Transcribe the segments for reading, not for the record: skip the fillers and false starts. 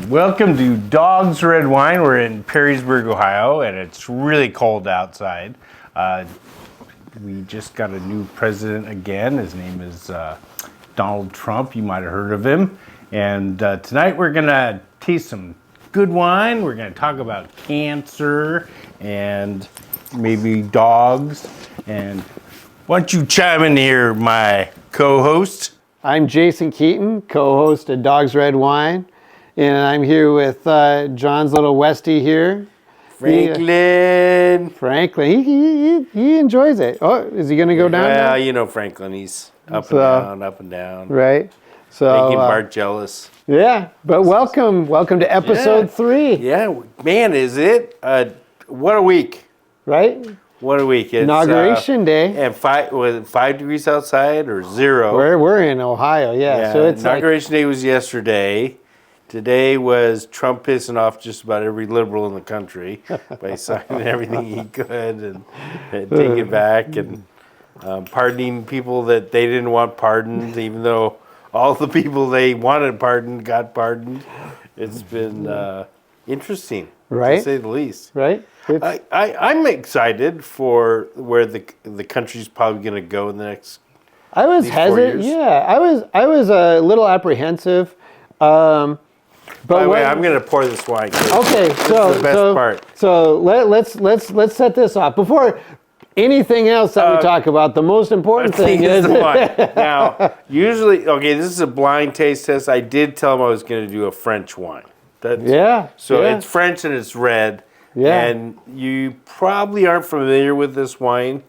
Welcome to Dog's Red Wine. We're in Perrysburg, Ohio, and it's really cold outside. We just got a new president again. His name is Donald Trump. You might have heard of him. And tonight we're going to taste some good wine. We're going to talk about cancer and maybe dogs. And why don't you chime in here, my co-host? I'm Jason Keaton, co-host of Dog's Red Wine. And I'm here with John's little Westie here. Franklin. He enjoys it. Oh, is he going to go down? Well, you know Franklin, he's up and down. Right. So Making Bart jealous. Yeah, but welcome to episode 3. Yeah, man, is it? What a week. Right? What a week. It's, Inauguration day. And 5 degrees outside or 0? We're in Ohio, yeah. So it's Inauguration day was yesterday. Today was Trump pissing off just about every liberal in the country by signing everything he could and taking it back and pardoning people that they didn't want pardoned, even though all the people they wanted pardoned got pardoned. It's been interesting, right? To say the least. Right. I'm excited for where the country's probably going to go in the next. I was hesitant. Yeah, I was a little apprehensive. By the way, I'm going to pour this wine. Okay, this is the best part. So let's set this off before anything else that we talk about. The most important thing is the wine. Now, usually, this is a blind taste test. I did tell him I was going to do a French wine. It's French and it's red. Yeah. And you probably aren't familiar with this wine,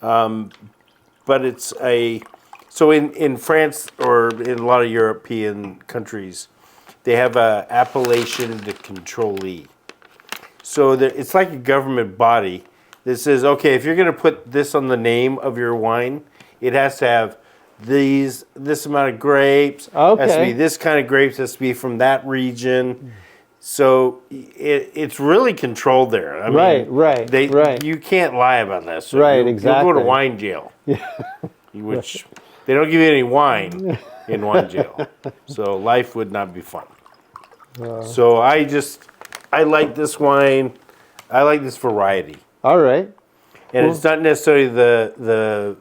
but it's in France or in a lot of European countries, they have a appellation de contrôle. So it's like a government body that says, okay, if you're going to put this on the name of your wine, it has to have this amount of grapes. Okay. It has to be this kind of grapes. It has to be from that region. So it's really controlled there. I mean, right. You can't lie about this. So exactly. You'll go to wine jail, which they don't give you any wine in wine jail. So life would not be fun. So I like this wine. I like this variety. All right. And it's not necessarily the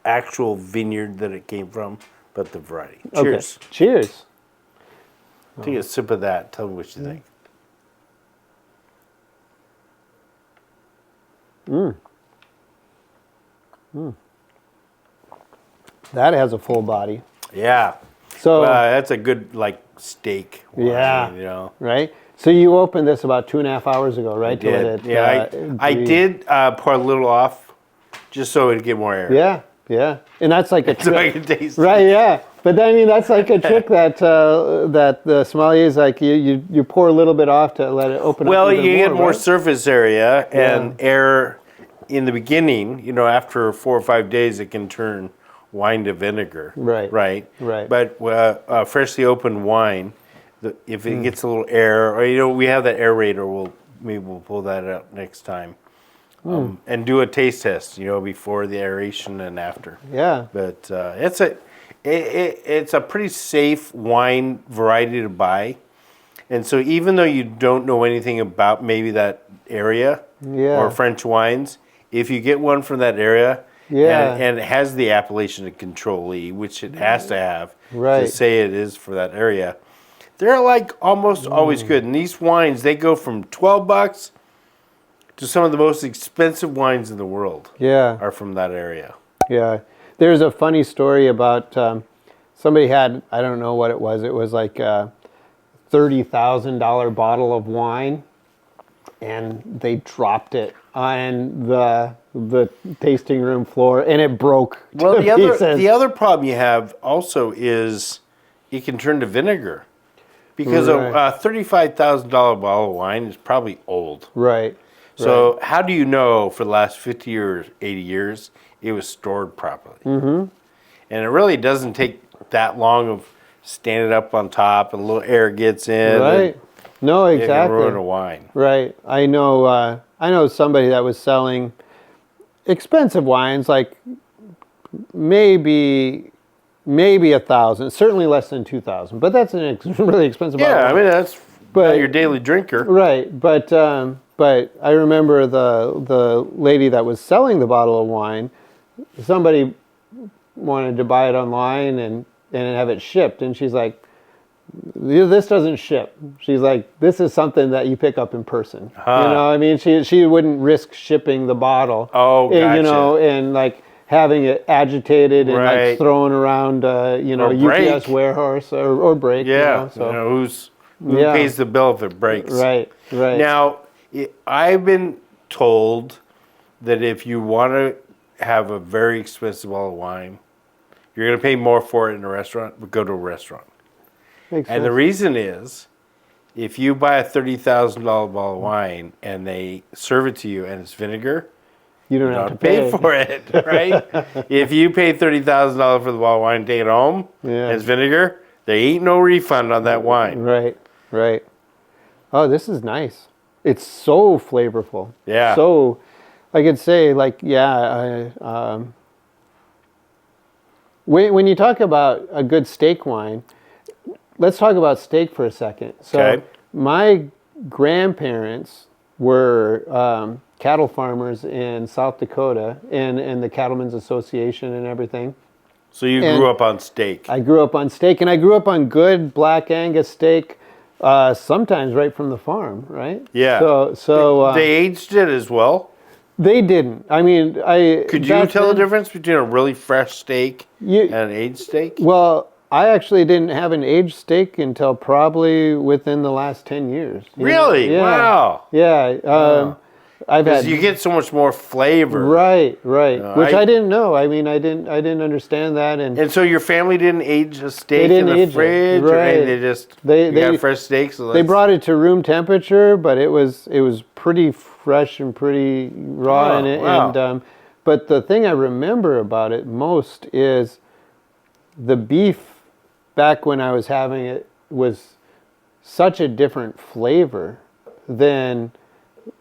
actual vineyard that it came from, but the variety. Cheers. Okay. Cheers. Take a sip of that. Tell me what you think. That has a full body. Yeah. So that's a good steak wine, yeah. Right. So you opened this about 2.5 hours ago, right? I did. I did pour a little off, just so it'd get more air. Yeah. And that's like a trick. So I can taste right. Yeah. But that's like a trick that the sommelier is like you pour a little bit off to let it open up. Well, you get more surface area and air in the beginning. After 4 or 5 days, it can turn wine to vinegar. Right. But freshly opened wine, if it gets a little air, or we have that aerator, maybe we'll pull that out next time, and do a taste test. Before the aeration and after. Yeah. But it's a pretty safe wine variety to buy, and so even though you don't know anything about maybe that area or French wines, if you get one from that area. Yeah. And it has the appellation of contrôle, which it has to have to say it is for that area. They're almost always good. And these wines, they go from $12 to some of the most expensive wines in the world are from that area. Yeah. There's a funny story about somebody had, I don't know what it was like a $30,000 bottle of wine, and they dropped it on the tasting room floor, and it broke. Well, the other problem you have also is it can turn to vinegar, because a $35,000 bottle of wine is probably old. Right. So how do you know for the last 50 or 80 years it was stored properly? Mm-hmm. And it really doesn't take that long of standing up on top and a little air gets in. Right. No, exactly. It can ruin a wine. Right. I know somebody that was selling expensive wines, like maybe 1,000, certainly less than 2,000, but that's an really expensive bottle. Yeah, I mean, that's but not your daily drinker. Right, but I remember the lady that was selling the bottle of wine. Somebody wanted to buy it online and have it shipped, and she's like, "This doesn't ship." She's like, "This is something that you pick up in person." I mean, she wouldn't risk shipping the bottle. Oh, gotcha. And like having it agitated and like thrown around, UPS warehouse or break. Yeah, so who pays the bill if it breaks? Right. Now, I've been told that if you want to have a very expensive bottle of wine, you're going to pay more for it in a restaurant, but go to a restaurant. Makes and sense. the reason is, if you buy a $30,000 bottle of wine and they serve it to you and it's vinegar, you don't have to pay for it, right? If you pay $30,000 for the bottle of wine and take it home and it's vinegar, there ain't no refund on that wine. Right. Oh, this is nice. It's so flavorful. Yeah. So, I could say, like, when you talk about a good steak wine, let's talk about steak for a second. So, my grandparents were cattle farmers in South Dakota and the Cattlemen's Association and everything. So you grew up on steak. I grew up on steak, and I grew up on good black Angus steak, sometimes right from the farm, right? Yeah. So they aged it as well? They didn't. I mean, Could you tell the difference between a really fresh steak and an aged steak? Well, I actually didn't have an aged steak until probably within the last 10 years. Really? Yeah. Wow. Yeah. Because you get so much more flavor. Right. Which I didn't know. I mean, I didn't understand that. And so your family didn't age a steak in the fridge? Right. They got fresh steaks? So they brought it to room temperature, but it was pretty fresh and pretty raw in it. Wow. And but the thing I remember about it most is the beef back when I was having it was such a different flavor than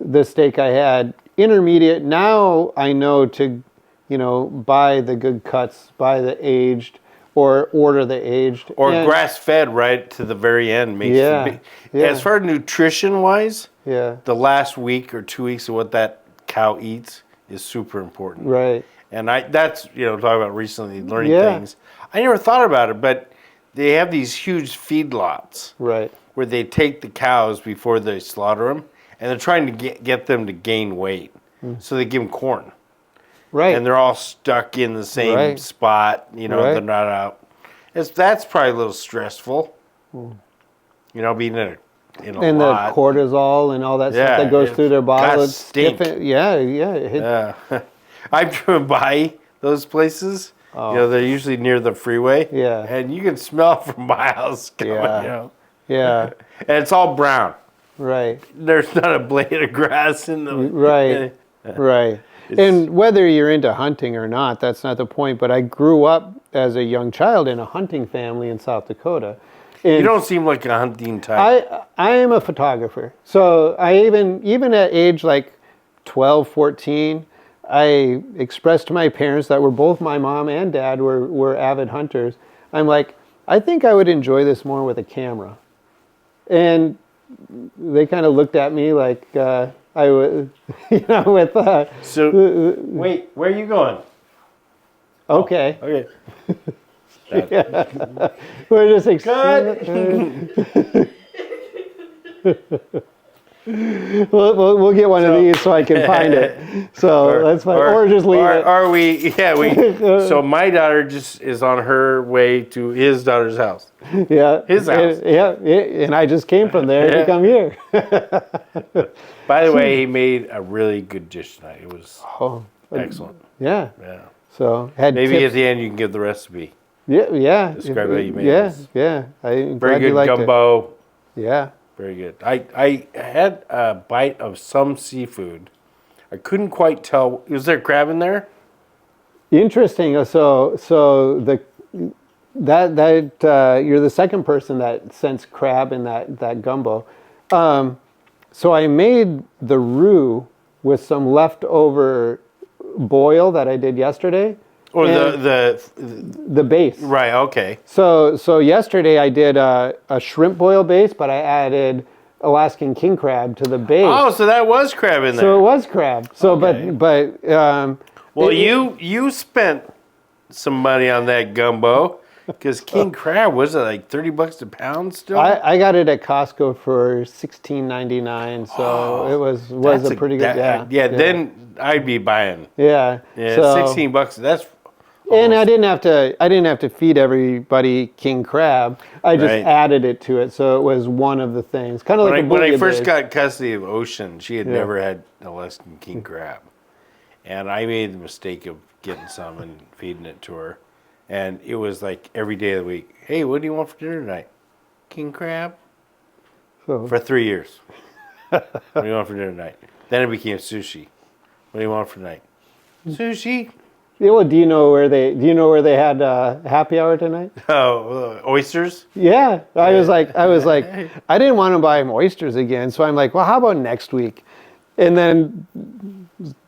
the steak I had. Intermediate. Now I know to, buy the good cuts, buy the aged, or order the aged. Or grass-fed right to the very end. Makes As far as nutrition-wise, the last week or 2 weeks of what that cow eats is super important. Right. And that's, talking about recently learning things. I never thought about it, but they have these huge feedlots. Right. Where they take the cows before they slaughter them, and they're trying to get them to gain weight. So they give them corn. Right. And they're all stuck in the same spot. They're not out. That's probably a little stressful. Being in a lot. And the cortisol and all that stuff that goes through their body. It's different. Yeah. I've driven by those places. Oh. They're usually near the freeway. Yeah. And you can smell for miles coming, Yeah. And it's all brown. Right. There's not a blade of grass in them. Right. And whether you're into hunting or not, that's not the point. But I grew up as a young child in a hunting family in South Dakota. And you don't seem like a hunting type. I am a photographer. So I even at age like 12, 14, I expressed to my parents that were both my mom and dad were avid hunters. I'm like, I think I would enjoy this more with a camera. And they kind of looked at me like I was, with. So wait, where are you going? Okay. Oh, okay. We're just We'll get one of these so I can find it. So that's fine. Or just leave it. Are we? Yeah, we. So my daughter just is on her way to his daughter's house. Yeah. His house. And I just came from there to come here. By the way, he made a really good dish tonight. It was excellent. Yeah. Yeah. So maybe tips. at the end you can give the recipe. Yeah. Describe how you made it. Yeah. Very good gumbo. Yeah. Very good. I had a bite of some seafood. I couldn't quite tell. Was there crab in there? Interesting. So that you're the second person that sensed crab in that gumbo. So I made the roux with some leftover boil that I did yesterday. Or the base. Right, okay. So yesterday I did a shrimp boil base, but I added Alaskan king crab to the base. Oh, so that was crab in there. So it was crab. So, okay. Well, you spent some money on that gumbo because king crab was it like $30 a pound still? I got it at Costco for $16.99, so it was a pretty good. Yeah, then I'd be buying. Yeah. Yeah, so, $16. That's. And I didn't have to feed everybody king crab. I just added it to it, so it was one of the things. Kind of like when I first got custody of Ocean, she had never had Alaskan king crab, and I made the mistake of getting some and feeding it to her, and it was like every day of the week. Hey, what do you want for dinner tonight? King crab. For 3 years. What do you want for dinner tonight? Then it became sushi. What do you want for tonight? Sushi. Yeah, well, do you know where they had happy hour tonight? Oh, oysters? Yeah, I was like, I didn't want to buy him oysters again, so I'm like, well, how about next week? And then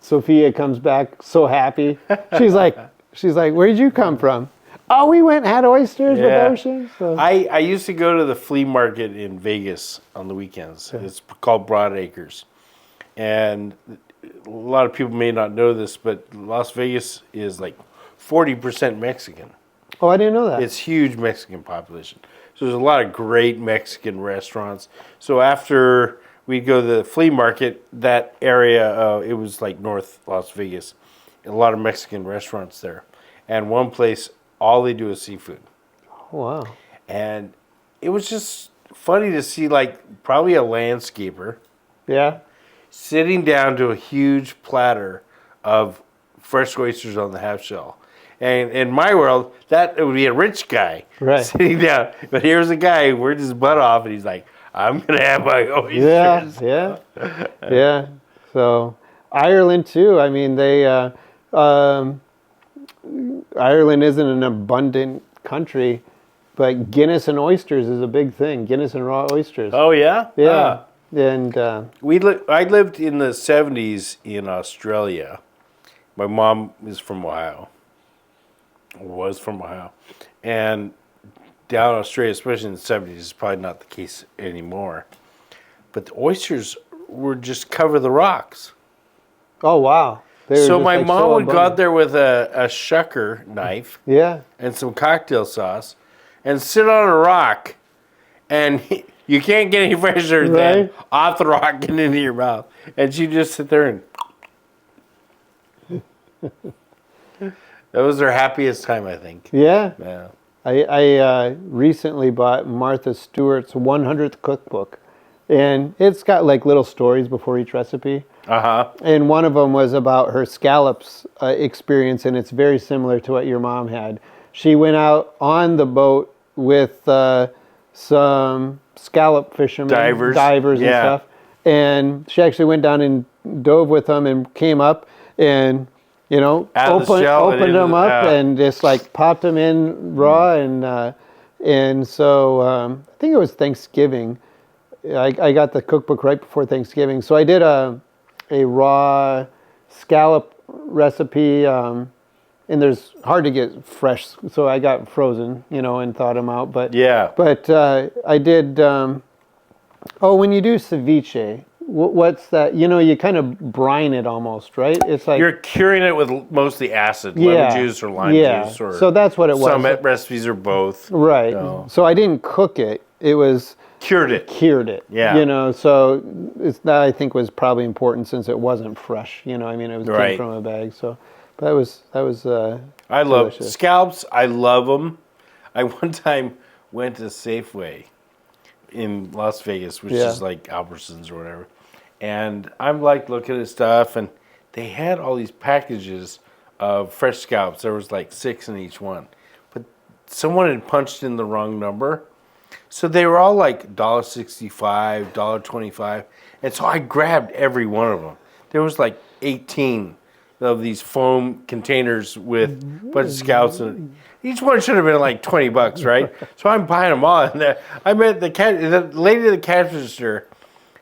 Sophia comes back so happy. She's like, where did you come from? Oh, we went and had oysters with Ocean. So. I used to go to the flea market in Vegas on the weekends. It's called Broadacres, and a lot of people may not know this, but Las Vegas is like 40% Mexican. Oh, I didn't know that. It's huge Mexican population. So there's a lot of great Mexican restaurants. So after we'd go to the flea market, that area, it was like North Las Vegas, a lot of Mexican restaurants there. And one place, all they do is seafood. Oh, wow. And it was just funny to see like probably a landscaper. Yeah. Sitting down to a huge platter of fresh oysters on the half shell. And in my world, that would be a rich guy sitting down. But here's a guy who worked his butt off, and he's like, I'm going to have my oysters. Yeah. So Ireland, too. I mean, Ireland isn't an abundant country, but Guinness and oysters is a big thing. Guinness and raw oysters. Oh, yeah? Yeah. And I lived in the 70s in Australia. My mom is from Ohio. Was from Ohio. And down in Australia, especially in the 70s, it's probably not the case anymore. But the oysters were just cover the rocks. Oh, wow. So my mom would go out there with a shucker knife and some cocktail sauce and sit on a rock, and you can't get any fresher than off the rock and into your mouth. And she'd just sit there and... That was her happiest time, I think. Yeah. I recently bought Martha Stewart's 100th cookbook. And it's got like little stories before each recipe. And one of them was about her scallops experience, and it's very similar to what your mom had. She went out on the boat with some scallop fishermen, divers and stuff. And she actually went down and dove with them and came up and, opened them up and just like popped them in raw. And so I think it was Thanksgiving. I got the cookbook right before Thanksgiving. So I did a raw scallop recipe, and there's hard to get fresh, so I got frozen, and thawed them out. But I did. When you do ceviche, what's that? You kind of brine it almost, right? It's like you're curing it with mostly acid, lemon juice or lime juice, or so that's what it was. Some recipes are both. Right. So I didn't cook it. It was cured it. Yeah. So that I think was probably important since it wasn't fresh. It was came from a bag. So, but that was. I love scallops. I love them. I one time went to Safeway in Las Vegas, which is like Albertsons or whatever, and I'm like looking at stuff, and they had all these packages of fresh scallops. There was like 6 in each one, but someone had punched in the wrong number. So they were all like $1.65, $1.25. And so I grabbed every one of them. There was like 18 of these foam containers with a bunch of scallops in it. Each one should have been like $20, right? So I'm buying them all. And I met the lady at the cash register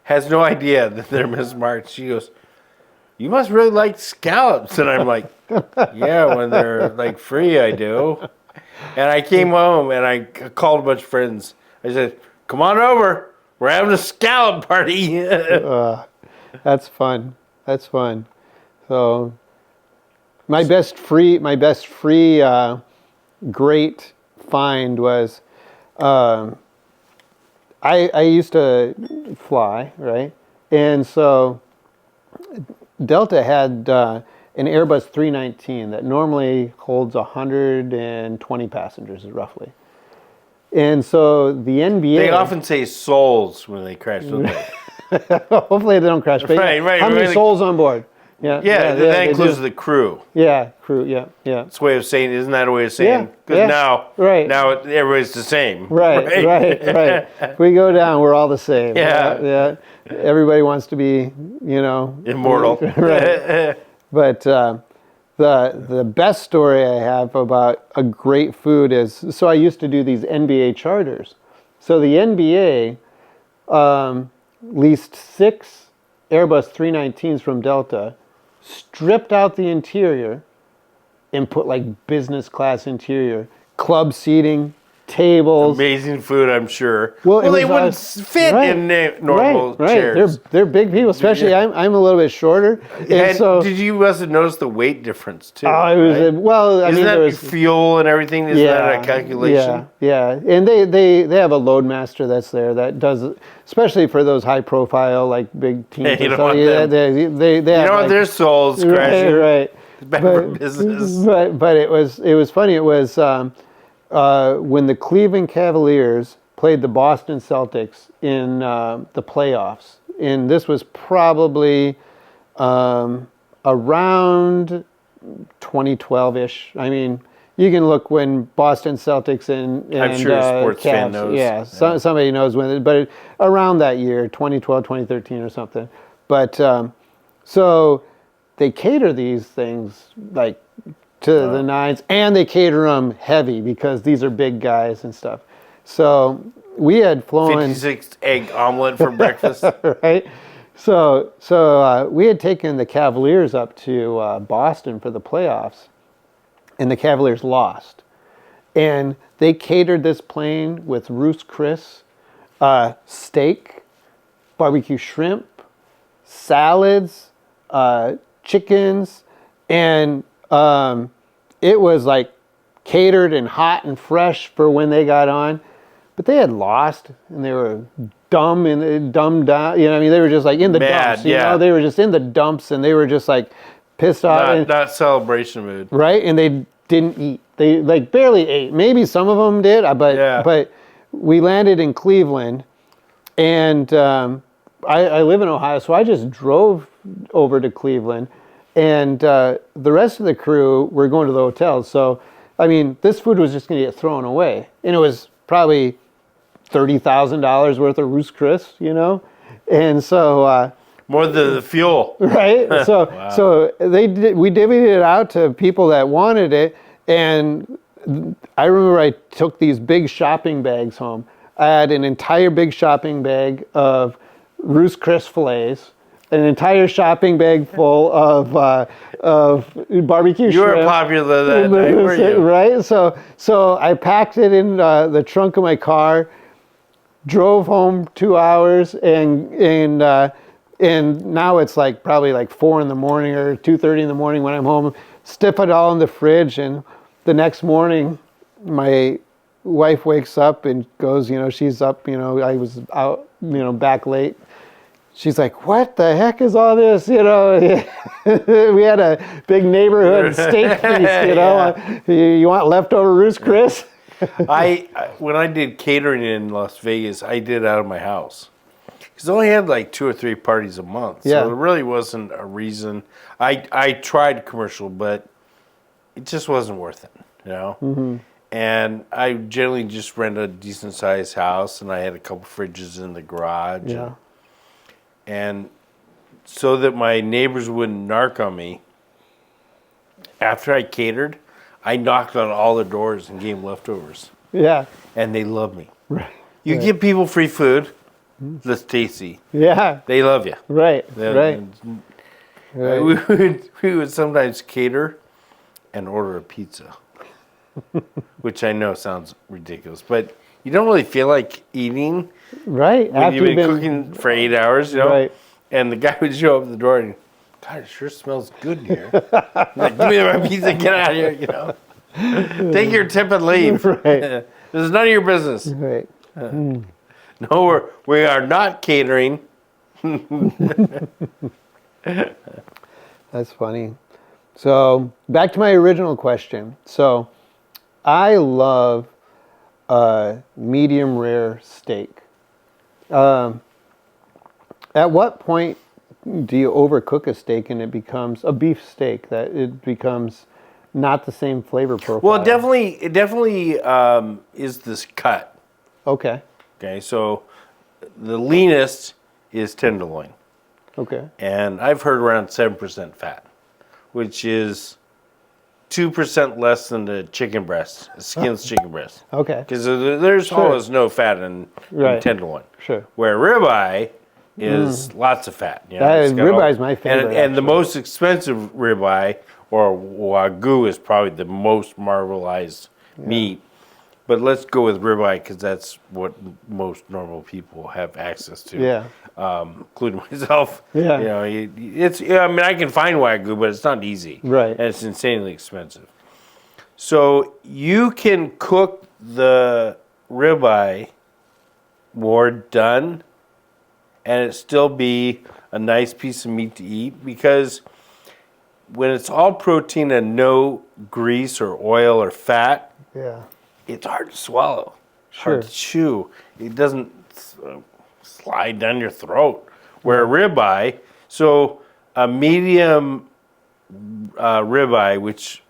has no idea that they're mismarked. She goes, "You must really like scallops." And I'm like, "Yeah, when they're like free, I do." And I came home and I called a bunch of friends. I said, "Come on over. We're having a scallop party. That's fun. That's fun. So my best free great find was I used to fly, right? And so Delta had an Airbus 319 that normally holds 120 passengers, roughly. And so the NBA... They often say souls when they crash, don't they? Hopefully they don't crash. But Right, right. How many souls on board? Yeah, that includes the crew. Yeah, crew, yeah. It's a way of saying, isn't that a way of saying? Because now everybody's the same. Right. If we go down, we're all the same. Yeah. Everybody wants to be, immortal. Right. But the best story I have about a great food is, so I used to do these NBA charters. So the NBA leased 6 Airbus 319s from Delta, stripped out the interior, and put like business class interior, club seating, tables. Amazing food, I'm sure. Well, they wouldn't fit in normal chairs. They're big people, especially I'm a little bit shorter. And so, did you also notice the weight difference too? Oh, it was Isn't that fuel and everything? Isn't that a calculation? Yeah. And they have a loadmaster that's there that does, especially for those high profile like big teams. You don't want them. They have, want their souls crashing. Right. It's bad for business. But it was funny. It was when the Cleveland Cavaliers played the Boston Celtics in the playoffs, and this was probably around 2012-ish. I mean, you can look when Boston Celtics and I'm sure a sports Cavs, fan knows. Somebody knows when, but around that year, 2012, 2013 or something. But so they cater these things like to the nines, and they cater them heavy because these are big guys and stuff. So we had flown 56 egg omelet for breakfast, right? So we had taken the Cavaliers up to Boston for the playoffs, and the Cavaliers lost. And they catered this plane with Ruth's Chris, steak, barbecue shrimp, salads, chickens, and it was like catered and hot and fresh for when they got on. But they had lost, and they were dumbed down. You know what I mean? They were just like in the dumps. You know? They were just in the dumps, and they were just like pissed off. Not celebration mood. Right? And they didn't eat. They like barely ate. Maybe some of them did, but we landed in Cleveland, and I live in Ohio, so I just drove over to Cleveland, and the rest of the crew were going to the hotel. So, I mean, this food was just going to get thrown away, and it was probably $30,000 worth of Ruth's Chris, and so more than the fuel, right? So wow. So we divvied it out to people that wanted it, and I remember I took these big shopping bags home. I had an entire big shopping bag of Ruth's Chris fillets, an entire shopping bag full of barbecue shrimp. You were popular that night, were you? Right? So I packed it in the trunk of my car, drove home 2 hours, and now it's like probably like 4 in the morning or 2:30 in the morning when I'm home. Stiff it all in the fridge, and the next morning, my wife wakes up and goes, she's up, I was out, back late. She's like, what the heck is all this? We had a big neighborhood steak feast, You want leftover Ruth's Chris? When I did catering in Las Vegas, I did it out of my house. Because I only had like 2 or 3 parties a month. So there really wasn't a reason. I tried commercial, but it just wasn't worth it, Mm-hmm. And I generally just rent a decent sized house, and I had a couple fridges in the garage. Yeah. And so that my neighbors wouldn't narc on me, after I catered, I knocked on all the doors and gave them leftovers. Yeah. And they love me. Right. You give people free food, that's tasty. Yeah. They love you. Right. We would sometimes cater and order a pizza, which I know sounds ridiculous, but you don't really feel like eating. Right. When you've been cooking for 8 hours, Right. And the guy would show up at the door and, God, it sure smells good in here. Like, give me my pizza, get out of here, Take your tip and leave. Right. This is none of your business. Right. No, we are not catering. That's funny. So back to my original question. So I love medium rare steak. At what point do you overcook a steak and it becomes a beef steak, that it becomes not the same flavor profile? Well, it definitely is this cut. Okay. Okay, so the leanest is tenderloin. Okay. And I've heard around 7% fat, which is 2% less than the chicken breast, skinless chicken breast. Okay. Because there's almost no fat in tenderloin. Sure. Where ribeye is lots of fat. Ribeye is my favorite. And the most expensive ribeye, or Wagyu, is probably the most marbleized meat. But let's go with ribeye because that's what most normal people have access to. Yeah. Including myself. Yeah. It's. I mean, I can find Wagyu, but it's not easy. Right. And it's insanely expensive. So you can cook the ribeye more done, and it still be a nice piece of meat to eat, because when it's all protein and no grease or oil or fat, it's hard to swallow, hard to chew. It doesn't slide down your throat. Where a ribeye, so a medium ribeye, which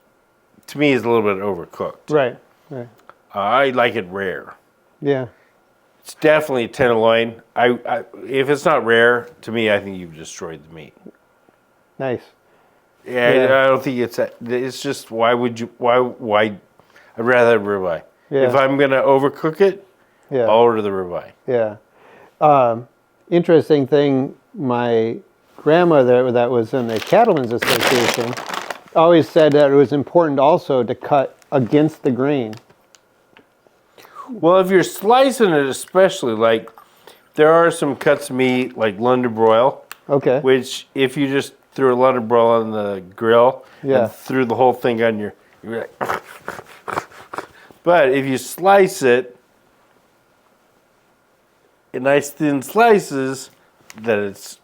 to me is a little bit overcooked. Right. Right. I like it rare. Yeah. It's definitely tenderloin. If it's not rare, to me, I think you've destroyed the meat. Nice. Yeah. I don't think it's just, why would you, why, I'd rather have ribeye. Yeah. If I'm going to overcook it, I'll order the ribeye. Yeah. Interesting thing, my grandmother that was in the Cattlemen's Association always said that it was important also to cut against the grain. Well, if you're slicing it, especially, like, there are some cuts of meat, like London broil. Okay. Which, if you just threw a London broil on the grill and threw the whole thing on you're like, but if you slice it in nice thin slices, then it's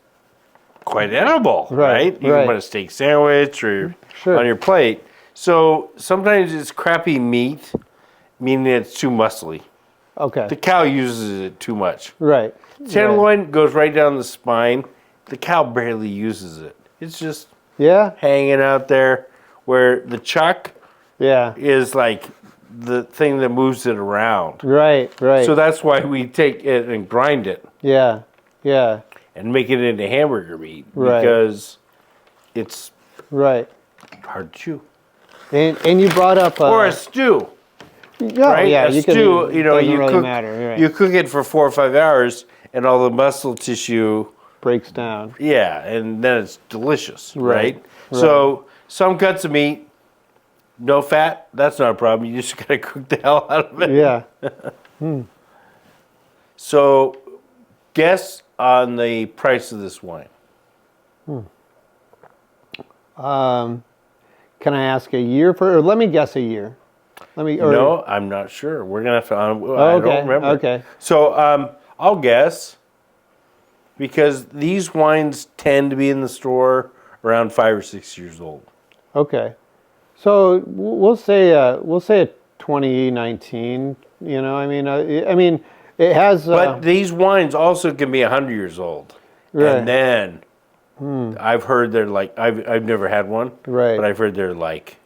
quite edible, right? You can put a steak sandwich or on your plate. So sometimes it's crappy meat, meaning it's too muscly. Okay. The cow uses it too much. Right. Tenderloin goes right down the spine. The cow barely uses it. It's just hanging out there, where the chuck is like the thing that moves it around. Right, right. So that's why we take it and grind it. Yeah, yeah. And make it into hamburger meat, because it's hard to chew. And you brought up or a stew. Right? Yeah, a stew, you cook it for 4 or 5 hours, and all the muscle tissue breaks down. Yeah, and then it's delicious, right? So some cuts of meat, no fat, that's not a problem. You just gotta cook the hell out of it. Yeah. So guess on the price of this wine. Can I ask a year or let me guess a year. No, I'm not sure. We're gonna have to. I don't remember. Okay. So I'll guess, because these wines tend to be in the store around 5 or 6 years old. Okay. So we'll say 2019. I mean, it has. But these wines also can be 100 years old, and then I've heard they're like I've never had one, but I've heard they're like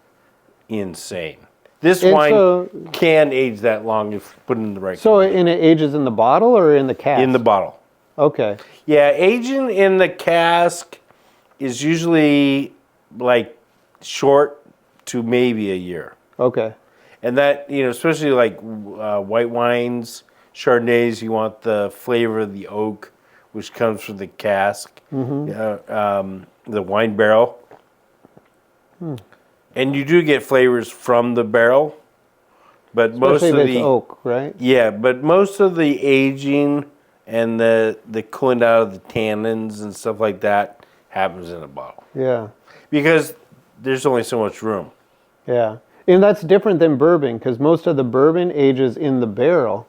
insane. This wine can age that long if put in the right. So, and it ages in the bottle or in the cask? In the bottle. Okay. Yeah, aging in the cask is usually like short to maybe a year. Okay. And that, especially like white wines, Chardonnays, you want the flavor of the oak, which comes from the cask, the wine barrel. And you do get flavors from the barrel, But most of Especially if the it's oak, right? Yeah, but most of the aging and the cooling out of the tannins and stuff like that happens in a bottle. Yeah. Because there's only so much room. Yeah. And that's different than bourbon because most of the bourbon ages in the barrel.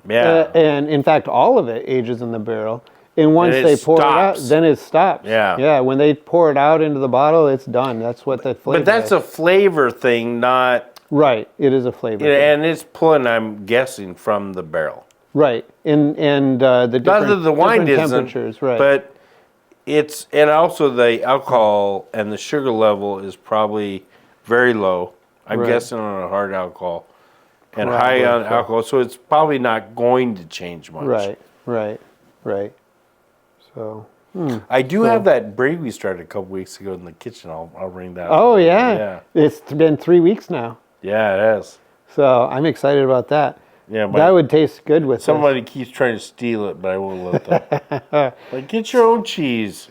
Yeah. And in fact, all of it ages in the barrel. And once they pour it out, then it stops. Yeah. Yeah. When they pour it out into the bottle, it's done. That's what the flavor But that's is. a flavor thing, not... Right. It is a flavor thing. And it's pulling, I'm guessing, from the barrel. Right. And the different, Not that the wine different isn't, temperatures. Right. but it's... And also the alcohol and the sugar level is probably very low. I'm guessing on a hard alcohol. And high on alcohol, so it's probably not going to change much. Right. So... I do have that braid we started a couple weeks ago in the kitchen. I'll ring that up. Oh, yeah. It's been 3 weeks now. Yeah, it is. So I'm excited about that. Yeah, that would taste good with somebody keeps trying to steal it, but I won't let them. Like, get your own cheese.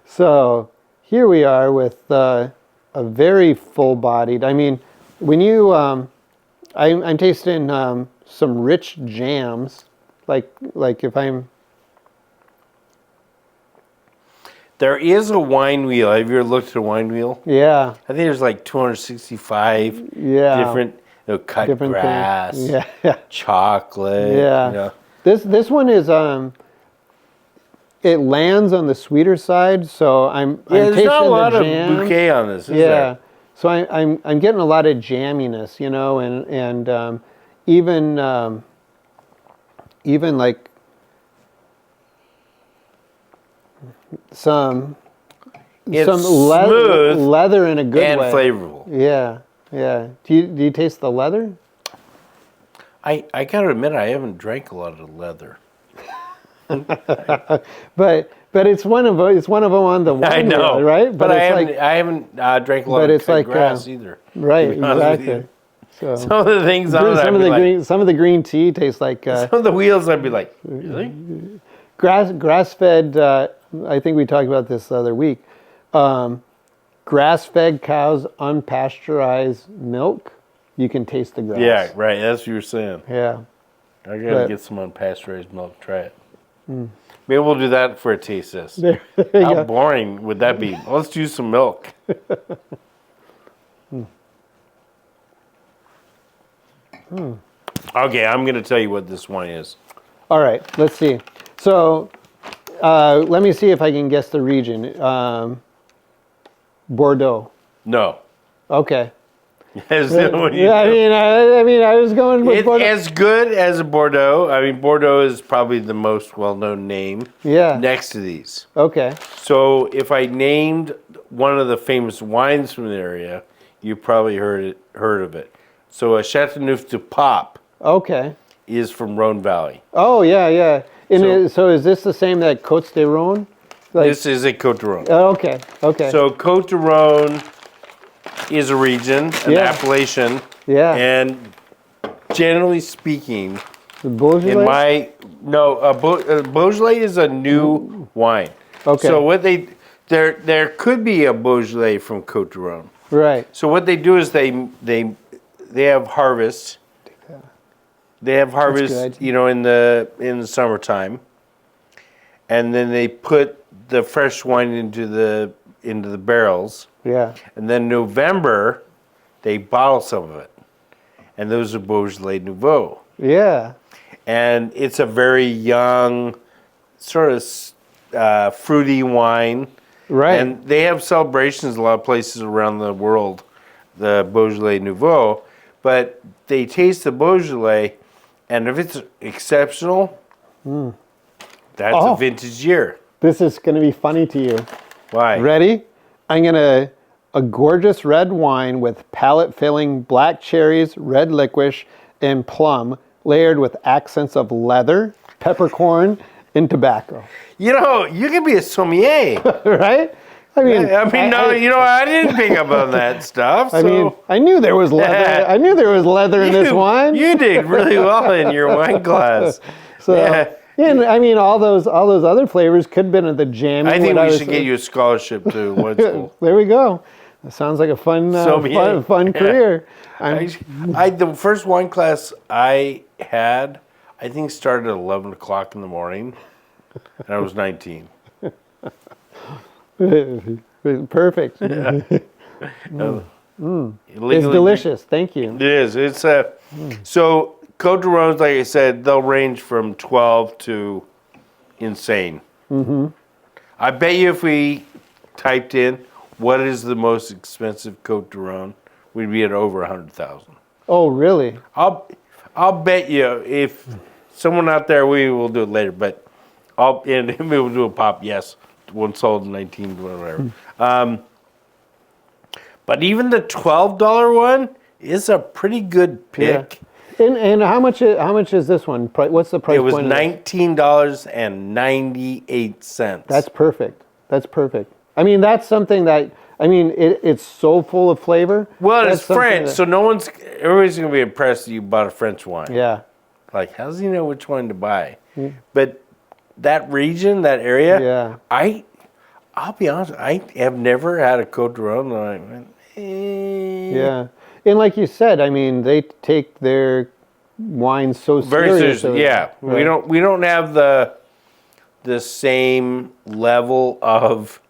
So here we are with a very full-bodied. I mean, when you, I'm tasting some rich jams, like if I'm. There is a wine wheel. Have you ever looked at a wine wheel? Yeah. I think there's like 265 different, cut different grass, chocolate. Yeah. You know. This one is it lands on the sweeter side, so I'm there's tasting not a lot the of jam. bouquet on this, is there? So I'm getting a lot of jamminess, and even like some leather in a good and way. And flavorful. Yeah. Do you taste the leather? I gotta admit, I haven't drank a lot of leather. but it's one of them on the wine I know, wheel, right? But I haven't drank a lot of cut grass either. Right, exactly. So some of the things on it, some of the green tea tastes like. Some of the wheels, I'd be like, really? Grass-fed. I think we talked about this the other week. Grass-fed cows, unpasteurized milk. You can taste the grass. Yeah, right. That's what you were saying. Yeah. I gotta get some unpasteurized milk. Try it. Maybe we'll do that for a taste test. How boring would that be? Let's do some milk. Okay, I'm gonna tell you what this wine is. All right, let's see. So, let me see if I can guess the region. Bordeaux. No. Okay. I was going with Bordeaux. As good as a Bordeaux. I mean, Bordeaux is probably the most well-known name. Yeah. Next to these. Okay. So if I named one of the famous wines from the area, you probably heard of it. So a Chateauneuf du Pape. Okay. Is from Rhone Valley. Oh yeah. And so is this the same that Côtes de Rhône? This is a Côte de Rhône. Oh, okay. So Côte de Rhône is a region, an appellation. Yeah. And generally speaking, Beaujolais? Beaujolais is a new wine. Okay. So what there could be a Beaujolais from Côte de Rhône. Right. So what they do is they have harvest. They have harvest, in the summertime, and then they put the fresh wine into the barrels. Yeah. And then November, they bottle some of it, and those are Beaujolais Nouveau. Yeah. And it's a very young, sort of fruity wine. Right. And they have celebrations in a lot of places around the world, the Beaujolais Nouveau, but they taste the Beaujolais. And if it's exceptional, that's a vintage year. This is going to be funny to you. Why? Ready? A gorgeous red wine with palate-filling black cherries, red licorice, and plum, layered with accents of leather, peppercorn, and tobacco. You can be a sommelier. Right? I didn't pick up on that stuff. I knew there was leather. I knew there was leather in this wine. You did really well in your wine class. And all those other flavors could have been at the jam. I think we should get you a scholarship to wine school. There we go. That sounds like a fun Yeah. career. The first wine class I had, I think started at 11 o'clock in the morning, and I was 19. Perfect. It's delicious. Thank you. It is. It's so Côte de Roses, like I said, they'll range from 12 to insane. Mm-hmm. I bet you if we typed in what is the most expensive Côte de Rose, we'd be at over 100,000. Oh, really? I'll bet you if someone out there, we will do it later, but and we will do a pop. Yes, one sold in 19, whatever. But even the $12 one is a pretty good pick. Yeah. And how much is this one? What's the price It was point? $19.98. That's perfect. That's perfect. I mean, that's something that it's so full of flavor. Well, it's French, so everybody's going to be impressed that you bought a French wine. Yeah. Like, how does he know which one to buy? But that region, that area, I'll be honest, I have never had a Côte de Rose and I went, Yeah. And like you said, I mean, they take their wine so very seriously. Yeah. Right. We don't have the same level of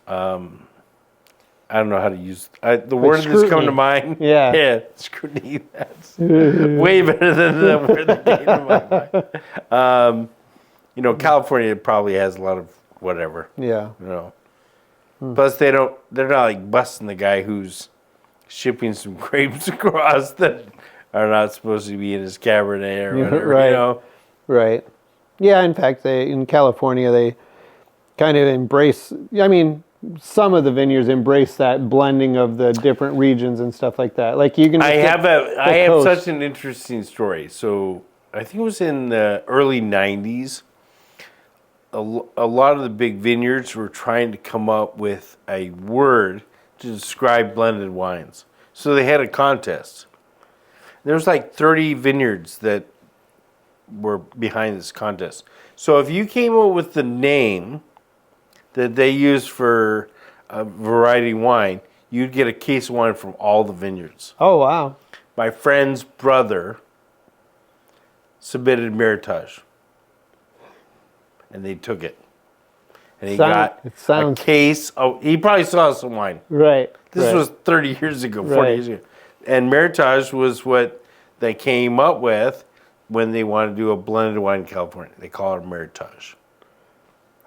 I don't know how to use the word that's come to mind. Yeah. Scrutiny. That's way better than the word that came to my mind. California probably has a lot of whatever. Yeah. Plus, they're not like busting the guy who's shipping some grapes across that are not supposed to be in his Cabernet or whatever. Right. Right. Yeah. In fact, in California, they kind of embrace. I mean, some of the vineyards embrace that blending of the different regions and stuff like that. Like you can. I have such an interesting story. So I think it was in the early '90s. A lot of the big vineyards were trying to come up with a word to describe blended wines. So they had a contest. There was like 30 vineyards that were behind this contest. So if you came up with the name that they used for a variety wine, you'd get a case of wine from all the vineyards. Oh, wow. My friend's brother submitted Meritage. And they took it. And he got a case. He probably saw some wine. Right. This was 30 years ago, 40 years ago. And Meritage was what they came up with when they wanted to do a blended wine in California. They call it Meritage.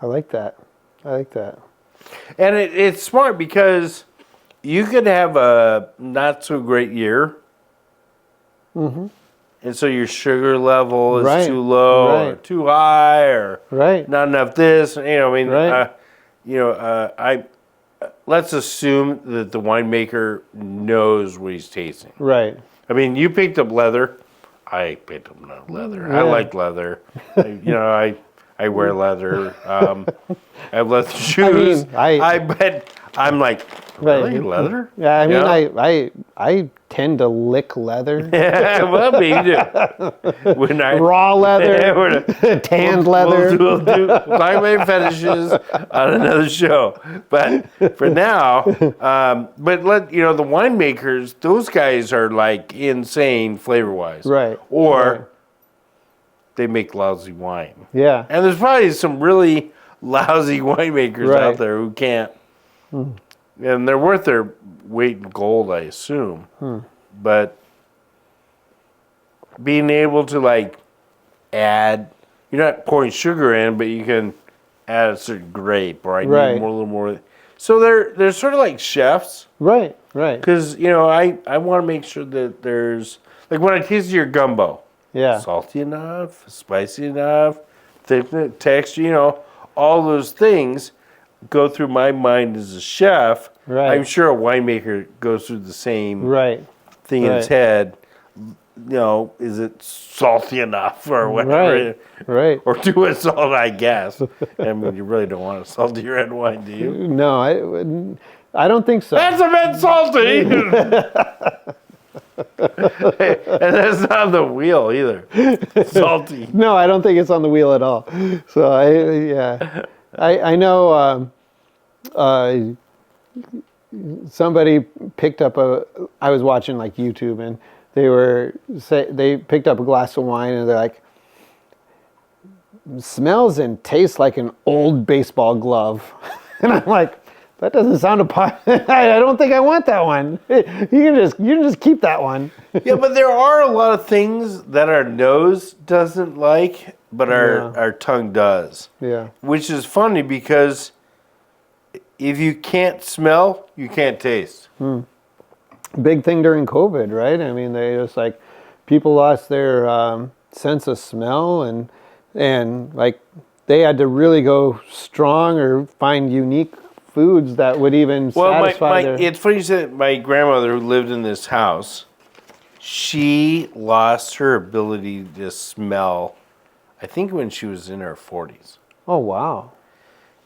I like that. And it's smart because you could have a not so great year. Mm-hmm. And so your sugar level is too low or too high or not enough this. Let's assume that the winemaker knows what he's tasting. Right. I mean, you picked up leather. I picked up no leather. Yeah. I like leather. I wear leather. I have leather shoes. I bet I'm like, really? Leather? Yeah, I mean, I tend to lick leather. Yeah, well, me too. Raw leather, tanned leather. We'll talk about fetishes on another show. But for now, the winemakers, those guys are like insane flavor-wise. Right. Or they make lousy wine. Yeah. And there's probably some really lousy winemakers out there who can't. And they're worth their weight in gold, I assume. But being able to add, you're not pouring sugar in, but you can add a certain grape, or I need a little more. So they're sort of like chefs. Right. Because, I want to make sure that there's, like when I tasted your gumbo. Yeah. Salty enough, spicy enough, thickness, texture, all those things go through my mind as a chef. Right. I'm sure a winemaker goes through the same thing in his head. Is it salty enough or whatever? Right. Or too much salt, I guess. I mean, you really don't want a salty red wine, do you? No, I don't think so. That's a bit salty! And that's not on the wheel either. Salty. No, I don't think it's on the wheel at all. So I know somebody picked up I was watching like YouTube, and they picked up a glass of wine, and they're like, smells and tastes like an old baseball glove. And I'm like, that doesn't sound I don't think I want that one. You can just keep that one. Yeah, but there are a lot of things that our nose doesn't like, but our tongue does. Yeah. Which is funny because if you can't smell, you can't taste. Big thing during COVID, right? I mean, they just like, people lost their sense of smell, and like they had to really go strong or find unique foods that would even satisfy their... It's funny you said my grandmother who lived in this house, she lost her ability to smell, I think when she was in her 40s. Oh, wow.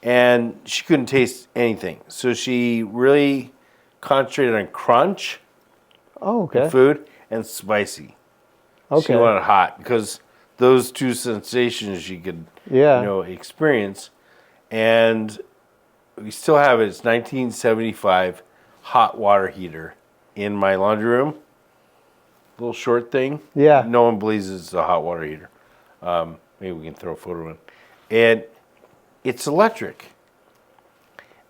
And she couldn't taste anything. So she really concentrated on crunch in food and spicy. She wanted hot because those two sensations she could experience. And we still have it. It's 1975 hot water heater in my laundry room. Little short thing. Yeah. No one believes it's a hot water heater. Maybe we can throw a photo in. And it's electric.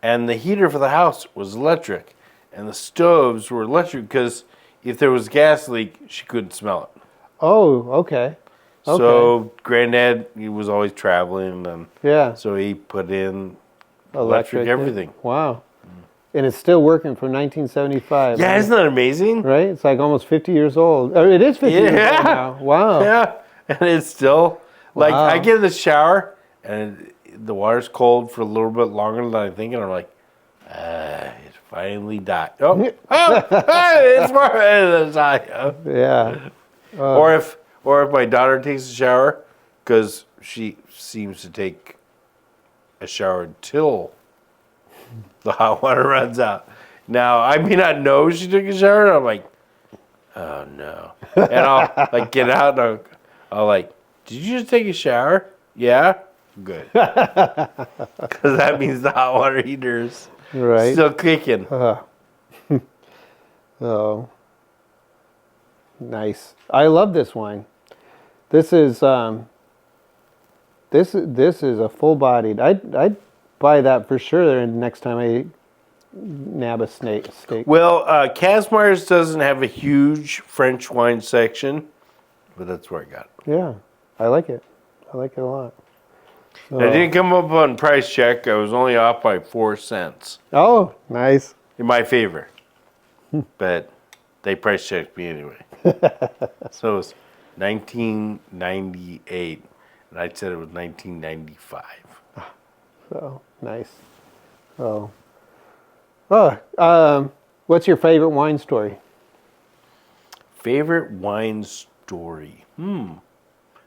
And the heater for the house was electric. And the stoves were electric because if there was a gas leak, she couldn't smell it. Oh, okay. So Granddad, he was always traveling. And so he put in electric everything. Wow. And it's still working from 1975. Yeah, isn't that amazing? Right? It's like almost 50 years old. Or it is 50 years old now. Wow. Yeah. And it's still, like, I get in the shower, and the water's cold for a little bit longer than I think, and I'm like, it finally died. It's more than time. Yeah. Or if my daughter takes a shower, because she seems to take a shower until the hot water runs out. Now, I may not know she took a shower, and I'm like, oh no. And I'll like get out and I'll like, did you just take a shower? Yeah? Good. Because that means the hot water heater's still kicking. Oh. Nice. I love this wine. This is this is a full-bodied. I'd buy that for sure next time I nab a steak. Well, Kazmar's doesn't have a huge French wine section, but that's where I got it. Yeah, I like it. I like it a lot. I didn't come up on price check. I was only off by 4 cents. Oh, nice. In my favor. But they price checked me anyway. So it was 1998, and I said it was 1995. So, nice. What's your favorite wine story? Favorite wine story?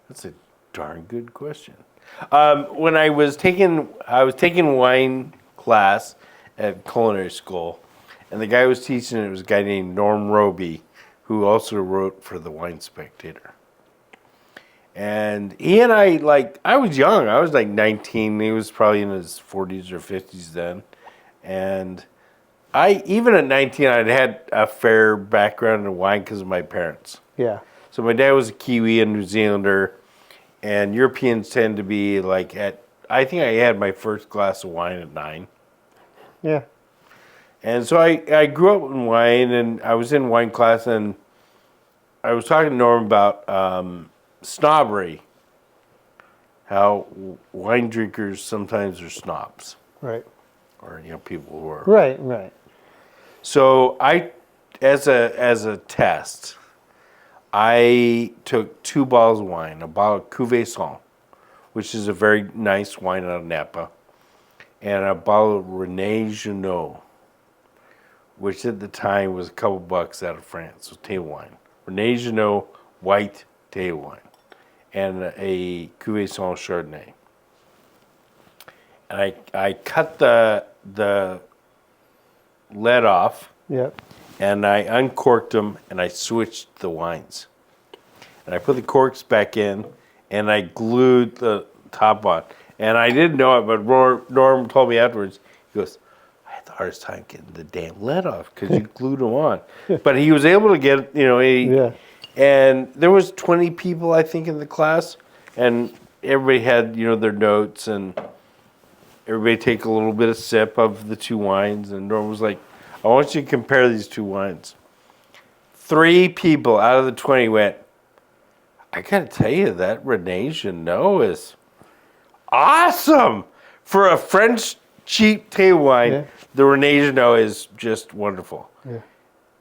That's a darn good question. When I was taking wine class at culinary school, and the guy who was teaching it was a guy named Norm Roby, who also wrote for the Wine Spectator. And he and I was young. I was like 19. He was probably in his 40s or 50s then. And even at 19, I'd had a fair background in wine because of my parents. Yeah. So my dad was a Kiwi and New Zealander, and Europeans tend to be I think I had my first glass of wine at 9. Yeah. And so I grew up in wine, and I was in wine class, and I was talking to Norm about snobbery, how wine drinkers sometimes are snobs. Right. Or, people who are. Right. So as a test, I took 2 bottles of wine, a bottle of Cuvée Sang, which is a very nice wine out of Napa, and a bottle of René Genot, which at the time was a couple bucks out of France, so table wine. René Genot white table wine, and a Cuvée Sang Chardonnay. And I cut the lead off. Yep. And I uncorked them, and I switched the wines. And I put the corks back in, and I glued the top on. And I didn't know it, but Norm told me afterwards, he goes, I had the hardest time getting the damn lid off because you glued them on. But he was able to get, and there was 20 people, I think, in the class, and everybody had, their notes, and everybody take a little bit of sip of the two wines, and Norm was like, I want you to compare these two wines. 3 people out of the 20 went, I gotta tell you, that Rene Genot is awesome! For a French cheap table wine, the Rene Genot is just wonderful. Yeah.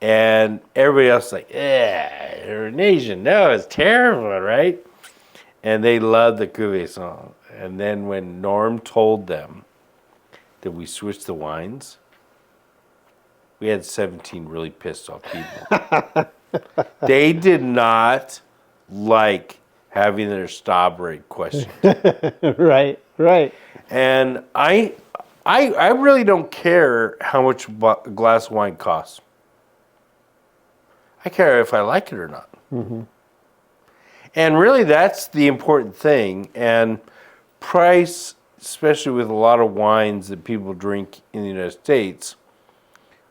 And everybody else is like, Rene Genot is terrible, right? And they loved the Cuvée song. And then when Norm told them that we switched the wines, we had 17 really pissed off people. They did not like having their snobbery questioned. Right. And I really don't care how much a glass of wine costs. I care if I like it or not. Mm-hmm. And really, that's the important thing. And price, especially with a lot of wines that people drink in the United States,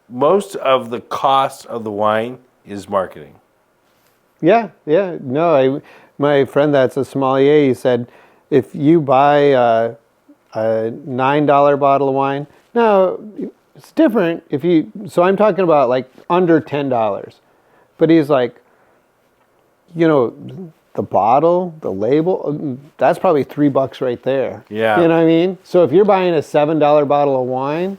most of the cost of the wine is marketing. Yeah. No, my friend that's a sommelier, he said, if you buy a $9 bottle of wine, now it's different so I'm talking about like under $10. But he's like, the bottle, the label, that's probably $3 right there. Yeah. You know what I mean? So if you're buying a $7 bottle of wine,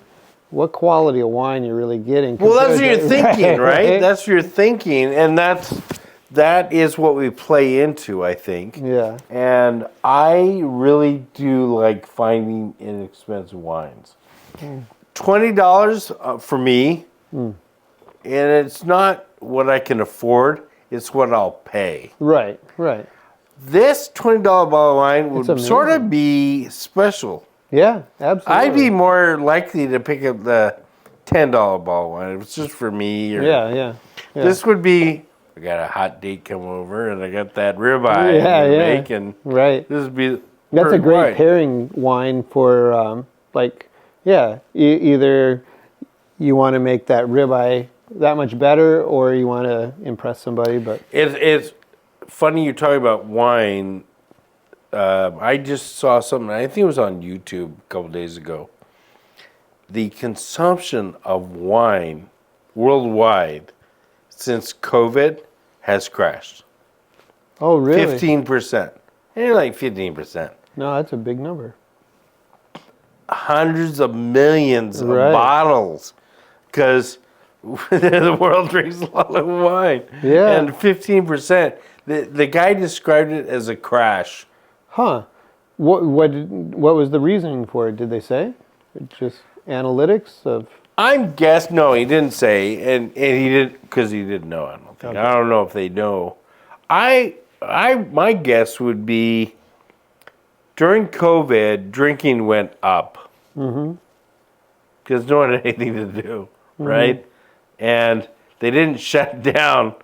what quality of wine you're really getting? Well, that's what you're thinking, right? That's what you're thinking, and that is what we play into, I think. Yeah. And I really do like finding inexpensive wines. $20 for me, and it's not what I can afford, it's what I'll pay. Right. This $20 bottle of wine would sort of be special. Yeah, absolutely. I'd be more likely to pick up the $10 bottle of wine if it's just for me. Yeah. This would be, I got a hot date come over, and I got that ribeye to make, and this would be. That's a great pairing wine for either you want to make that ribeye that much better, or you want to impress somebody. But it's funny you're talking about wine. I just saw something, I think it was on YouTube a couple days ago. The consumption of wine worldwide since COVID has crashed. Oh, really? 15%. Ain't like 15%. No, that's a big number. Hundreds of millions of bottles, because the world drinks a lot of wine. Yeah. And 15%. The guy described it as a crash. Huh. What was the reasoning for it? Did they say? Just analytics of. I'm guessing. No, he didn't say, and he didn't, because he didn't know. I don't think. Okay. I don't know if they know. My guess would be during COVID, drinking went up. Mm-hmm. Because no one had anything to do, right? And they didn't shut down.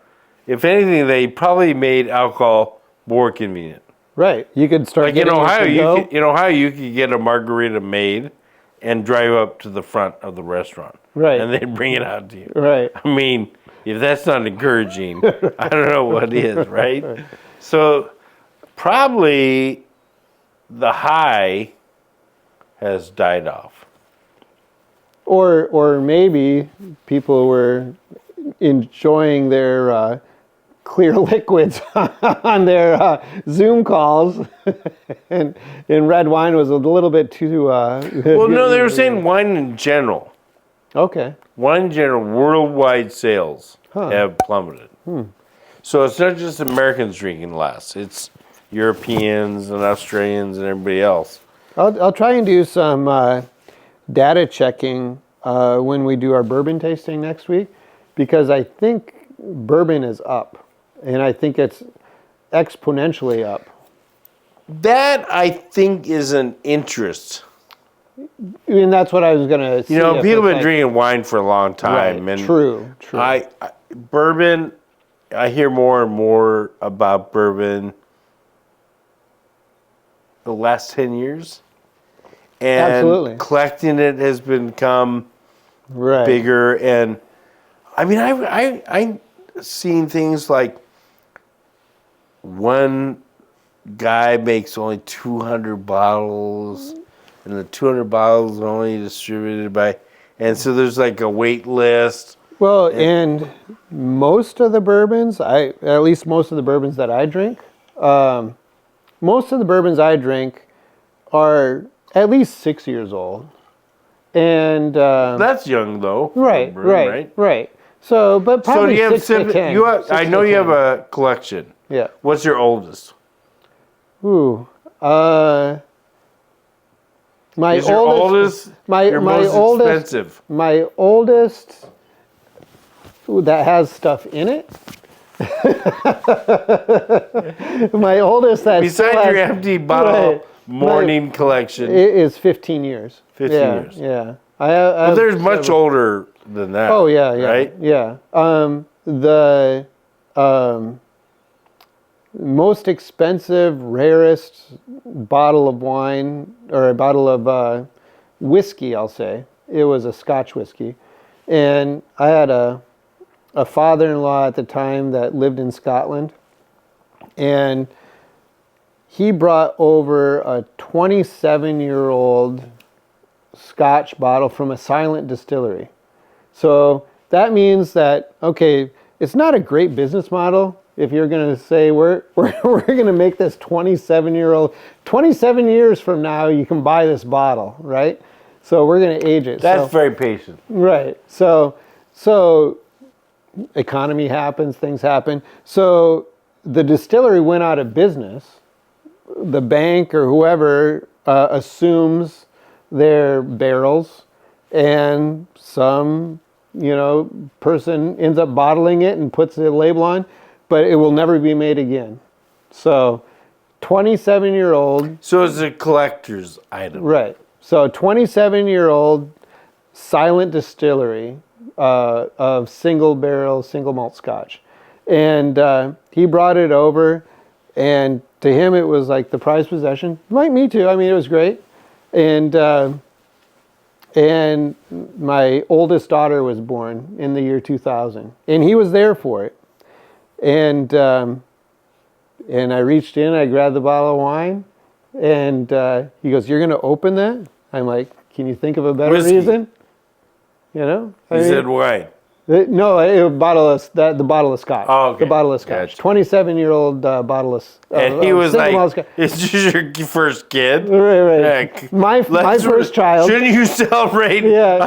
If anything, they probably made alcohol more convenient. Right. You could start in Ohio, you could get a margarita made and drive up to the front of the restaurant. Right. And they'd bring it out to you. Right. I mean, if that's not encouraging, I don't know what is, right? So probably the high has died off. Or maybe people were enjoying their clear liquids on their Zoom calls, and red wine was a little bit too. Well, no, they were saying wine in general. Okay. Wine in general, worldwide sales have plummeted. So it's not just Americans drinking less; it's Europeans and Australians and everybody else. I'll try and do some data checking when we do our bourbon tasting next week, because I think bourbon is up. And I think it's exponentially up. That, I think, is an interest. And that's what I was going to say. You know, people have been drinking wine for a long time. Right. And True. Bourbon, I hear more and more about bourbon the last 10 years. And absolutely. Collecting it has become bigger. And I mean, I seen things like one guy makes only 200 bottles, and the 200 bottles are only distributed by, and so there's like a wait list. Well, and most of the bourbons, at least most of the bourbons that I drink, most of the bourbons I drink are at least 6 years old. And that's young though. Right. So, but probably so you have 6 to 10. I know you have a collection. Yeah. What's your oldest? Ooh, my Is your oldest your most expensive? My oldest that has stuff in it. My oldest that besides your empty bottle morning collection, it is 15 years. 15 years. Yeah. But there's much older than that. Oh yeah. Right? Yeah. The most expensive, rarest bottle of wine, or a bottle of whiskey, I'll say. It was a Scotch whiskey. And I had a father-in-law at the time that lived in Scotland. And he brought over a 27-year-old Scotch bottle from a silent distillery. So that means that, okay, it's not a great business model if you're going to say we're going to make this 27-year-old 27 years from now you can buy this bottle, right? So we're going to age it. That's very patient. Right. So economy happens, things happen. So the distillery went out of business. The bank or whoever assumes their barrels, and some person ends up bottling it and puts the label on, but it will never be made again. So 27-year-old. So it's a collector's item. Right. So 27-year-old silent distillery of single barrel, single malt Scotch. And he brought it over, and to him it was like the prized possession. Like me too. I mean, it was great. And my oldest daughter was born in the year 2000, and he was there for it. And I reached in, I grabbed the bottle of wine, and he goes, "You're going to open that?" I'm like, "Can you think of a better reason?" He said wine. No, the bottle of Scotch. Oh, okay. The bottle of Scotch. Gotcha. 27-year-old bottle of and he was like, "Is this your first kid?" Right. Yeah. My first child. Shouldn't you celebrate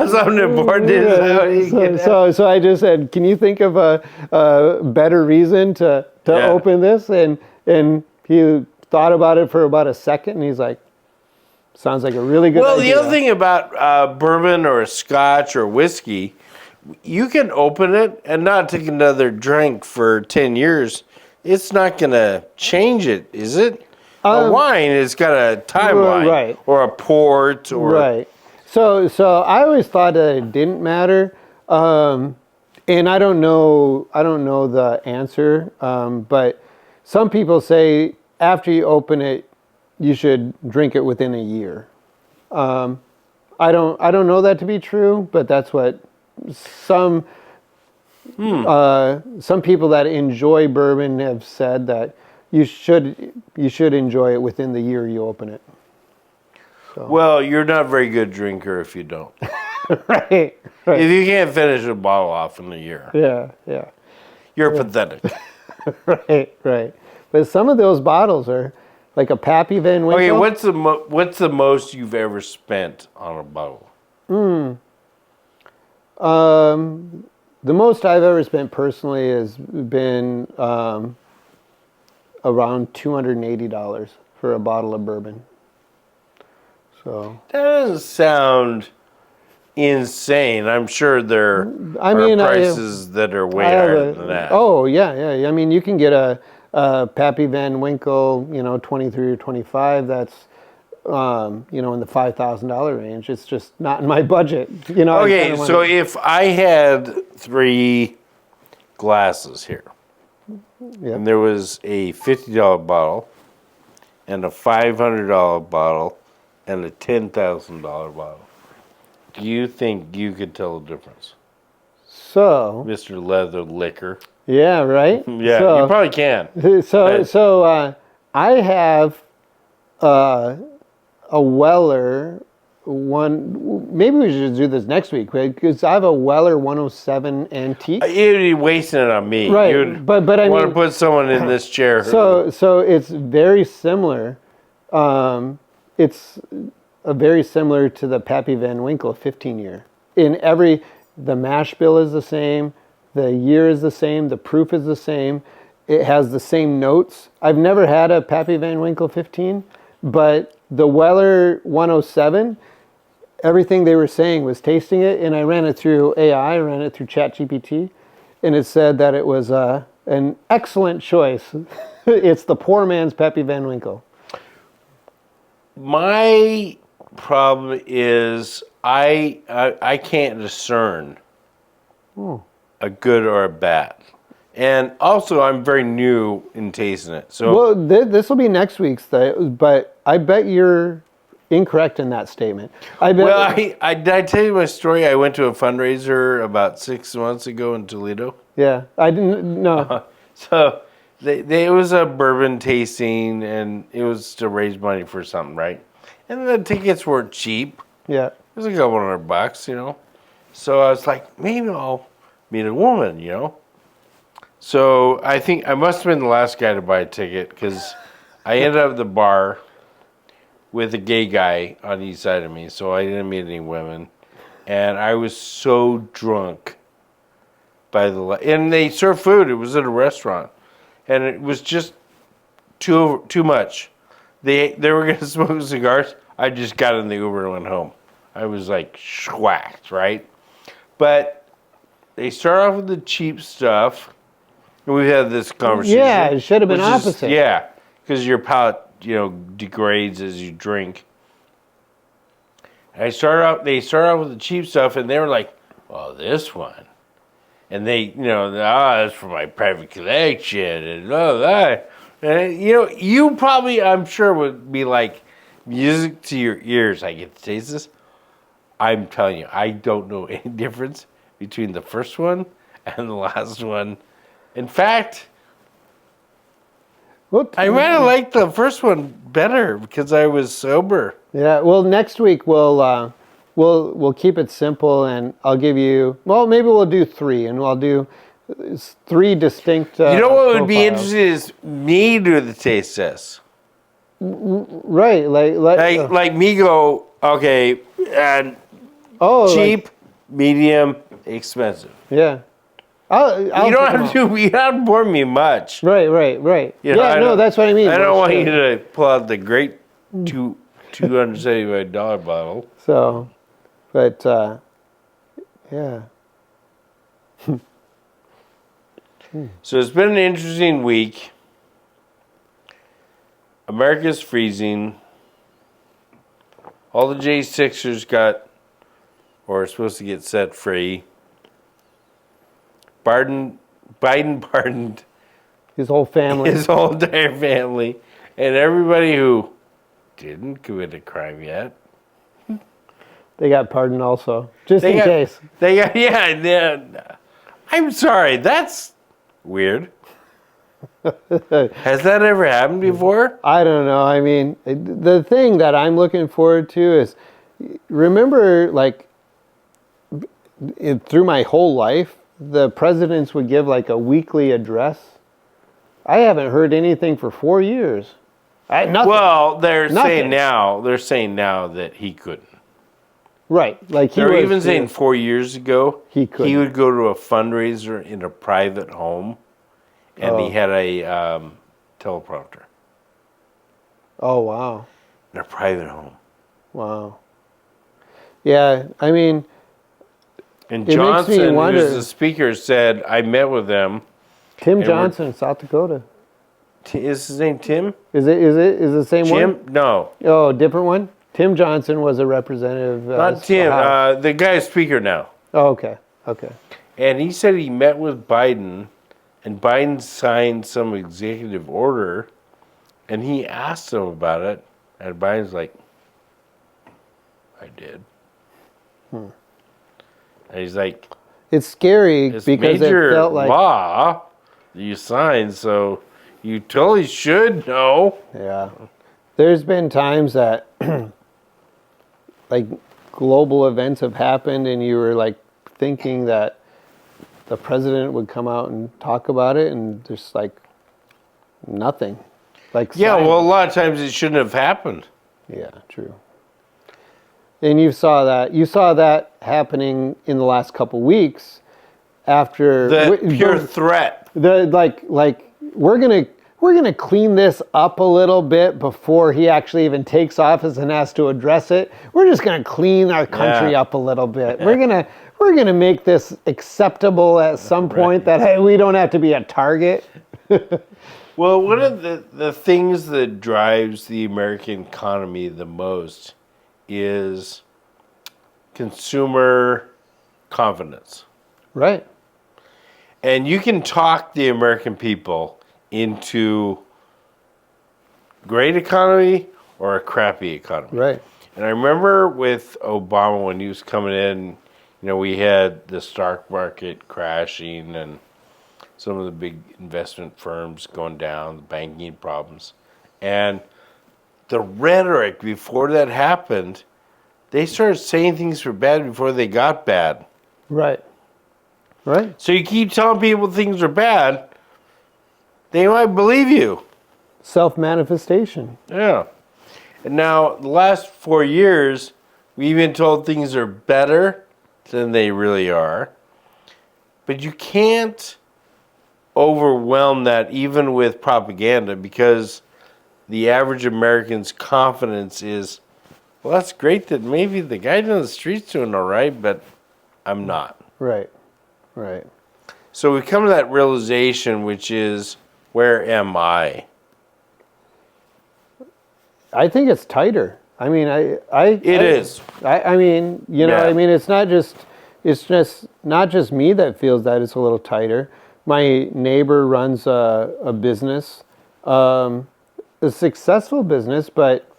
something important? So I just said, "Can you think of a better reason to open this?" And he thought about it for about a second, and he's like, "Sounds like a really good idea." Well, the other thing about bourbon or Scotch or whiskey, you can open it and not take another drink for 10 years. It's not going to change it, is it? A wine has got a timeline, right? Or a port, or right. So I always thought that it didn't matter, and I don't know the answer, but some people say after you open it, you should drink it within a year. I don't know that to be true, but that's what some people that enjoy bourbon have said, that you should enjoy it within the year you open it. So. Well, you're not a very good drinker if you don't. Right. If you can't finish a bottle off in a year. Yeah. You're pathetic. Right. But some of those bottles are like a Pappy Van Winkle. Okay, what's the most you've ever spent on a bottle? The most I've ever spent personally has been around $280 for a bottle of bourbon. So that doesn't sound insane. I'm sure there are prices that are way higher than that. Oh yeah. I mean, you can get a Pappy Van Winkle, 23 or 25. That's in the $5,000 range. It's just not in my budget. Okay, so if I had 3 glasses here, and there was a $50 bottle, and a $500 bottle, and a $10,000 bottle, Do you think you could tell the difference? So, Mr. Leather Liquor. Yeah, right? Yeah, so, you probably can. I have a Weller one. Maybe we should do this next week because I have a Weller 107 antique. You'd be wasting it on me. Right, but I want mean, to put someone in this chair. So it's very similar. It's very similar to the Pappy Van Winkle 15-year. The mash bill is the same, the year is the same, the proof is the same. It has the same notes. I've never had a Pappy Van Winkle 15, but the Weller 107, everything they were saying was tasting it, and I ran it through AI, ran it through ChatGPT, and it said that it was an excellent choice. It's the poor man's Pappy Van Winkle. My problem is I can't discern a good or a bad. And also, I'm very new in tasting it. So, well, this will be next week's, but I bet you're incorrect in that statement. Did I tell you my story? I went to a fundraiser about 6 months ago in Toledo. Yeah, I didn't know. So, it was a bourbon tasting, and it was to raise money for something, right? And the tickets weren't cheap. Yeah. It was a couple $100, you know. So I was like, maybe I'll meet a woman, you know. So I think I must have been the last guy to buy a ticket because I ended up at the bar with a gay guy on each side of me. So I didn't meet any women. And I was so drunk and they served food. It was at a restaurant. And it was just too much. They were going to smoke cigars. I just got in the Uber and went home. I was like schwacked, right? But they start off with the cheap stuff. And we've had this conversation. Yeah, it should have been opposite. Because your palate, degrades as you drink. And they start off with the cheap stuff, and they were like, "Well, this one," and they, that's for my private collection, and that. And you probably, I'm sure, would be like music to your ears. I get to taste this. I'm telling you, I don't know any difference between the first one and the last one. In fact, I might have liked the first one better because I was sober. Yeah. Well, next week we'll keep it simple, and I'll give you. Well, maybe we'll do 3, and I'll do 3 distinct. You know what would be interesting is me do the taste test. Right, like me go, okay, and cheap, medium, expensive. Yeah. You don't have to bore me much. Right. That's what I mean. I don't want you to pull out the great $275 bottle. So, but yeah. So it's been an interesting week. America's freezing. All the J6ers are supposed to get set free. Biden pardoned his whole family. His whole entire family. And everybody who didn't commit a crime yet. They got pardoned also. Just in case. I'm sorry, that's weird. Has that ever happened before? I don't know. I mean, the thing that I'm looking forward to is, remember, through my whole life, the presidents would give a weekly address. I haven't heard anything for 4 years. Nothing. Well, they're saying now that he couldn't. Right, they're even saying 4 years ago he could. He would go to a fundraiser in a private home, and he had a teleprompter. Oh wow! In a private home. Wow. Yeah, I mean. And Johnson, who's the speaker, said, I met with them. Tim Johnson, South Dakota. Is his name Tim? Is it the same one? Jim? No. Oh, different one? Tim Johnson was a representative. Not Tim, the guy's speaker now. Oh, okay. And he said he met with Biden, and Biden signed some executive order, and he asked him about it, and Biden's like, I did. And he's like, it's scary it's because it major felt like law that you signed, so you totally should know. Yeah. There's been times that like global events have happened and you were like thinking that the president would come out and talk about it and just like nothing. Like Yeah, silence. well, a lot of times it shouldn't have happened. Yeah, true. And you saw that happening in the last couple weeks after The pure threat. The like we're gonna clean this up a little bit before he actually even takes office and has to address it. We're just gonna clean our country up a little bit. We're gonna make this acceptable at some point that hey, we don't have to be a target. Well, one of the things that drives the American economy the most is consumer confidence. Right. And you can talk the American people into great economy or a crappy economy. Right. And I remember with Obama when he was coming in, we had the stock market crashing and some of the big investment firms going down, the banking problems. And the rhetoric before that happened, they started saying things were bad before they got bad. Right. Right. So you keep telling people things are bad, they might believe you. Self-manifestation. Yeah. And now, the last 4 years, we've been told things are better than they really are. But you can't overwhelm that even with propaganda because the average American's confidence is, well, that's great that maybe the guy down the street's doing all right, but I'm not. Right. Right. So we come to that realization, which is, where am I? I think it's tighter. I mean, It is. I mean, Yeah. I mean, it's just not just me that feels that it's a little tighter. My neighbor runs a business, a successful business, but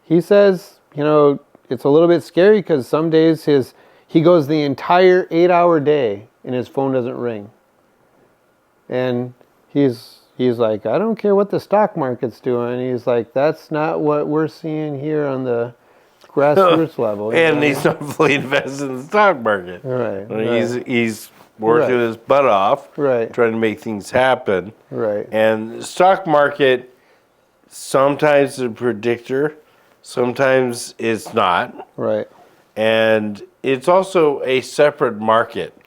he says, it's a little bit scary because some days he goes the entire 8-hour day and his phone doesn't ring. And he's like, I don't care what the stock market's doing. He's like, that's not what we're seeing here on the grassroots level. And he's not fully invested in the stock market. Right. He's working his butt off, Right. trying to make things happen. Right. And the stock market sometimes is a predictor, sometimes it's not. Right. And it's also a separate market.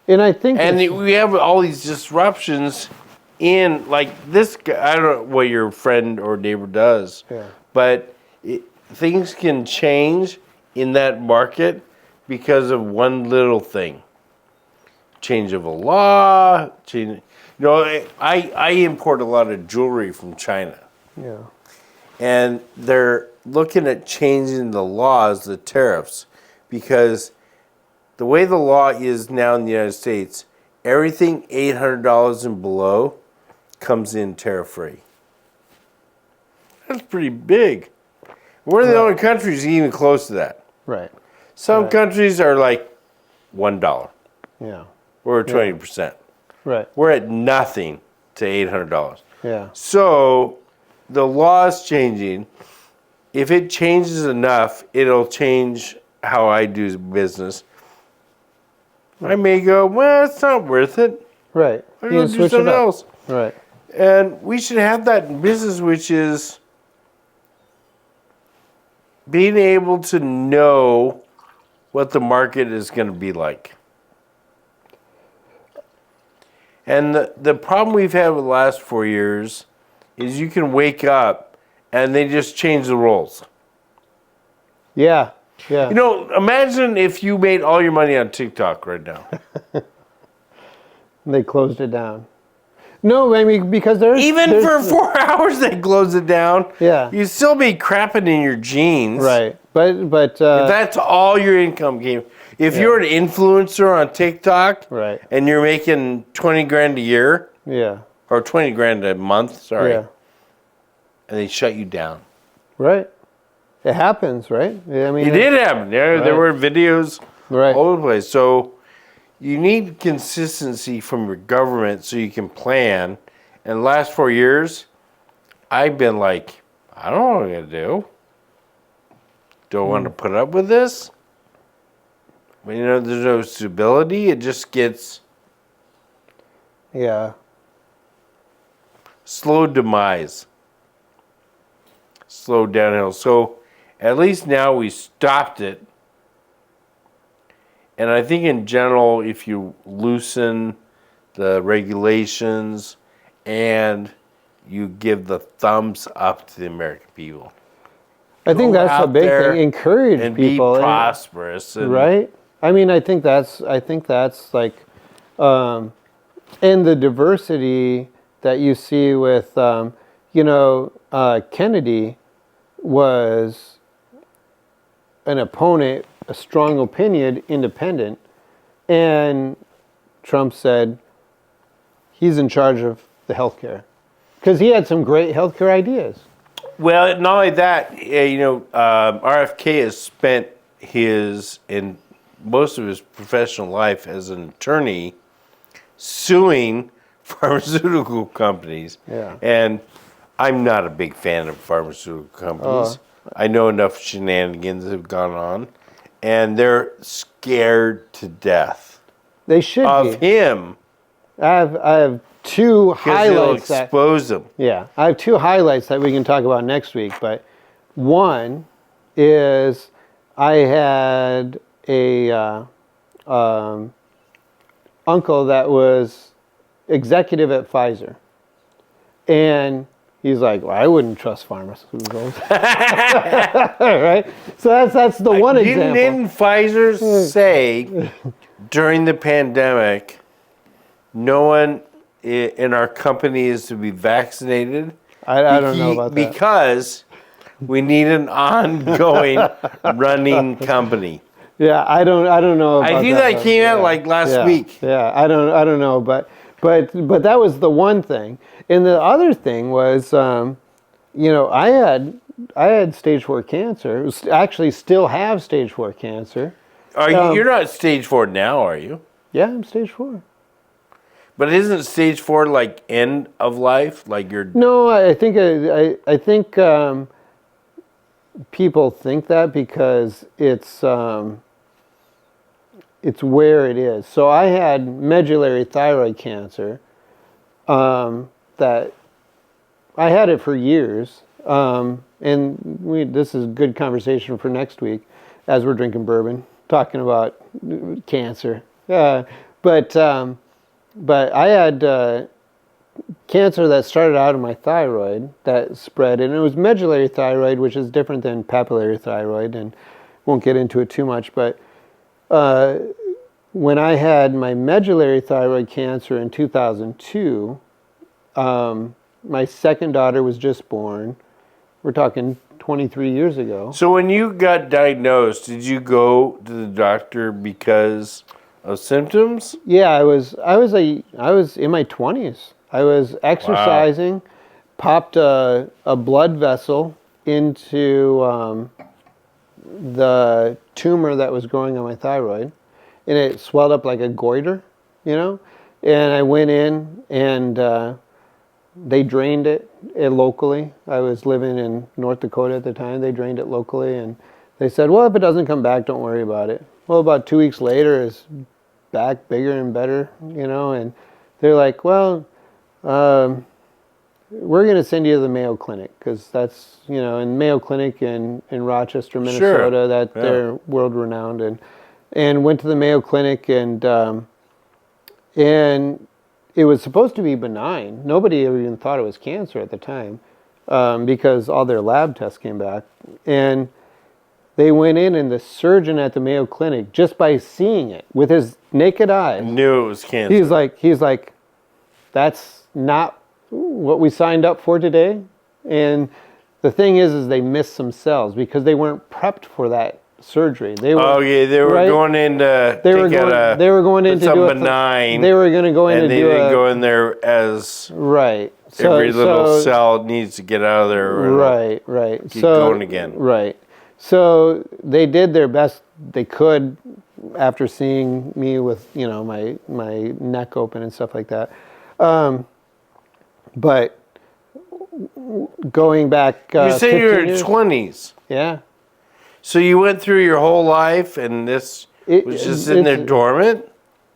And I think we have all these disruptions in, like this guy, I don't know what your friend or neighbor does, but things can change in that market because of one little thing. Change of a law, I import a lot of jewelry from China. Yeah. And they're looking at changing the laws, the tariffs, because the way the law is now in the United States, everything $800 and below comes in tariff-free. That's pretty big. We're the only countries even close to that. Right. Some countries are like $1. Yeah. We're 20%. Right. We're at nothing to $800. Yeah. So the law is changing. If it changes enough, it'll change how I do business. I may go, well, it's not worth it. Right. I'm going to do something else. Right. And we should have that in business, which is being able to know what the market is going to be like. And the problem we've had with the last 4 years is you can wake up and they just change the rules. Yeah. Yeah. Imagine if you made all your money on TikTok right now. They closed it down. No, I mean, because there's... Even for 4 hours they closed it down. Yeah. You'd still be crapping in your jeans. Right. But If that's all your income came. If you're an influencer on TikTok right. and you're making 20 grand a year, or 20 grand a month, sorry, Yeah. and they shut you down. Right. It happens, right? I mean, it did happen. There were videos all over the place. So you need consistency from your government so you can plan. And the last 4 years, I've been like, I don't know what I'm going to do. Do I want to put up with this? But, there's no stability. It just gets slow demise, slow downhill. So at least now we stopped it. And I think in general, if you loosen the regulations and you give the thumbs up to the American people. I think that's a big thing. Encourage and people. Be prosperous. Right? I mean, I think that's like, and the diversity that you see with, Kennedy was an opponent, a strong opinion, independent, and Trump said he's in charge of the healthcare because he had some great healthcare ideas. Well, not only that, RFK has spent most of his professional life as an attorney suing pharmaceutical companies. Yeah. And I'm not a big fan of pharmaceutical companies. I know enough shenanigans have gone on, and they're scared to death. They should of him. I have two highlights that expose them. Yeah, I have two highlights that we can talk about next week. But one is I had a uncle that was executive at Pfizer, and he's like, well, I wouldn't trust pharmaceuticals. Right? So that's the one example. Didn't Pfizer say during the pandemic, no one in our company is to be vaccinated? I don't know about that. Because we need an ongoing running company. Yeah, I don't know about that. I think that came out like last week. Yeah, I don't know, but that was the one thing. And the other thing was, I had stage 4 cancer. Actually, still have stage 4 cancer. You're not stage 4 now, are you? Yeah, I'm stage 4. But isn't stage 4 like end of life? Like you're... No, I think people think that because it's where it is. So I had medullary thyroid cancer. That I had it for years, and this is good conversation for next week, as we're drinking bourbon, talking about cancer. But I had cancer that started out of my thyroid that spread, and it was medullary thyroid, which is different than papillary thyroid, and won't get into it too much. But when I had my medullary thyroid cancer in 2002. My second daughter was just born. We're talking 23 years ago. So when you got diagnosed, did you go to the doctor because of symptoms? Yeah, I was in my 20s. I was exercising, popped a blood vessel into the tumor that was growing on my thyroid, and it swelled up like a goiter, and I went in and they drained it locally. I was living in North Dakota at the time. They drained it locally, and they said, well, if it doesn't come back, don't worry about it. Well, about 2 weeks later, it's back bigger and better, and they're like, well, we're going to send you to the Mayo Clinic, because that's, in Mayo Clinic in Rochester, Minnesota, they're world-renowned, and went to the Mayo Clinic, and it was supposed to be benign. Nobody even thought it was cancer at the time, because all their lab tests came back. And they went in, and the surgeon at the Mayo Clinic, just by seeing it with his naked eyes, knew it was cancer. He's like, that's not what we signed up for today. And the thing is they missed some cells because they weren't prepped for that surgery. They were going in to do benign. They were going to go in and they didn't go in there as every little cell needs to get out of there. Right. Keep going again. Right. So they did their best they could after seeing me with, my neck open and stuff like that. But going back, you say you were in years, 20s. Yeah. So you went through your whole life, and this was just sitting there dormant,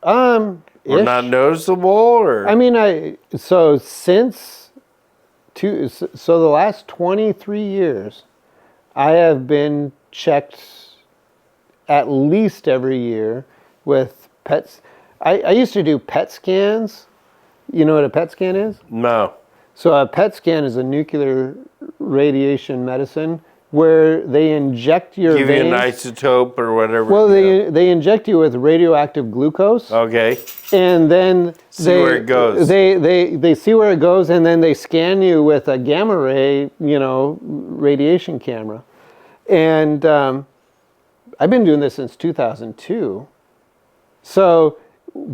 or not noticeable, or I mean, so the last 23 years, I have been checked at least every year with pets. I used to do PET scans. You know what a PET scan is? No. So a PET scan is a nuclear radiation medicine where they inject your Give veins. you an isotope or whatever. Well, they inject you with radioactive glucose. Okay. And then see where it goes. They see where it goes, and then they scan you with a gamma ray, radiation camera. And I've been doing this since 2002. So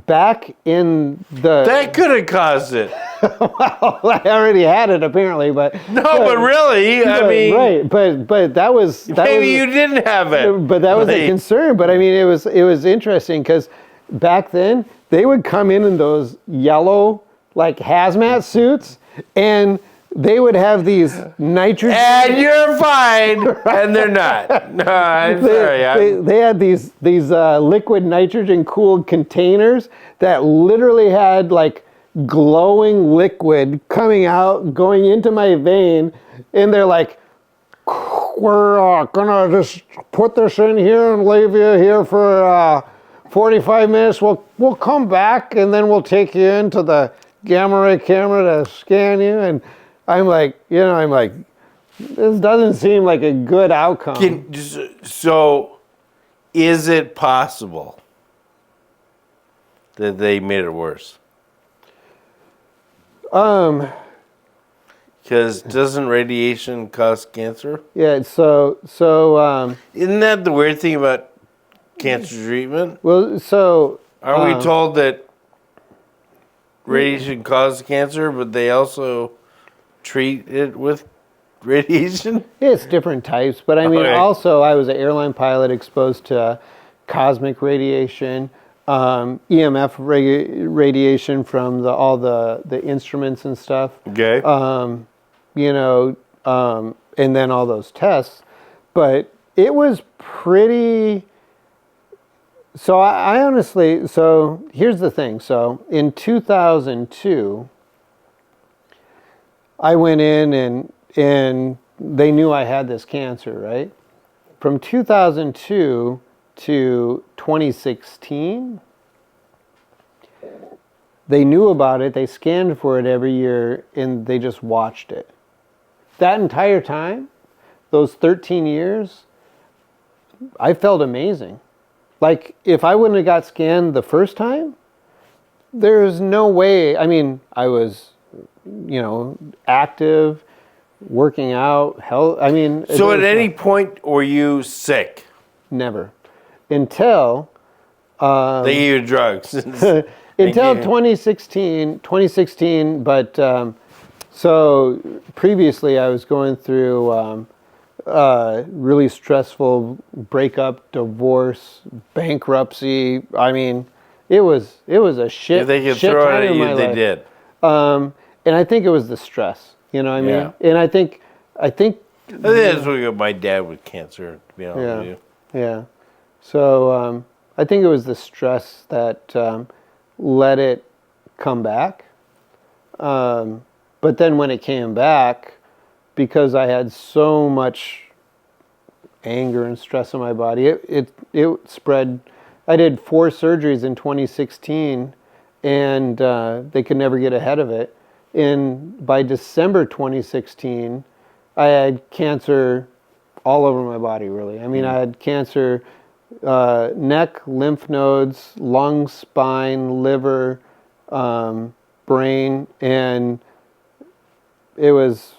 back in the... That could have caused it. Well, I already had it apparently, but... But really, I mean... Right, but that was... maybe you didn't have it. But that was a concern. But I mean, it was interesting because back then, they would come in those yellow, like hazmat suits, and they would have these nitrogen... And you're fine, and they're not. No, I'm sorry. They had these liquid nitrogen-cooled containers that literally had, like, glowing liquid coming out, going into my vein, and they're like, we're gonna just put this in here and leave you here for 45 minutes. We'll come back, and then we'll take you into the gamma ray camera to scan you. And I'm like, this doesn't seem like a good outcome. So, is it possible that they made it worse? Because doesn't radiation cause cancer? Yeah. So. Isn't that the weird thing about cancer treatment? Well, so. Aren't we told that radiation causes cancer, but they also treat it with radiation? It's different types, but I mean, also I was an airline pilot exposed to cosmic radiation, EMF radiation from all the instruments and stuff. Okay. And then all those tests, but it was pretty. So I honestly, so here's the thing. So in 2002, I went in and they knew I had this cancer, right? From 2002 to 2016, they knew about it, they scanned for it every year, and they just watched it. That entire time, those 13 years, I felt amazing. Like, if I wouldn't have got scanned the first time, there's no way. I mean, I was, active, working out, health. I mean. So at any point were you sick? Never. Until. They gave you drugs. Until 2016, but so previously I was going through really stressful breakup, divorce, bankruptcy. I mean, it was a shit. If they could shit throw time it at in you, my they life. did. And I think it was the stress. You know what I mean? Yeah. And I think. I think that's what got my dad with cancer. To be honest with you. Yeah. So I think it was the stress that let it come back. But then when it came back, because I had so much anger and stress in my body, it spread. I did 4 surgeries in 2016, and they could never get ahead of it. And by December 2016, I had cancer all over my body, really. I mean, I had cancer, neck, lymph nodes, lung, spine, liver, brain, and it was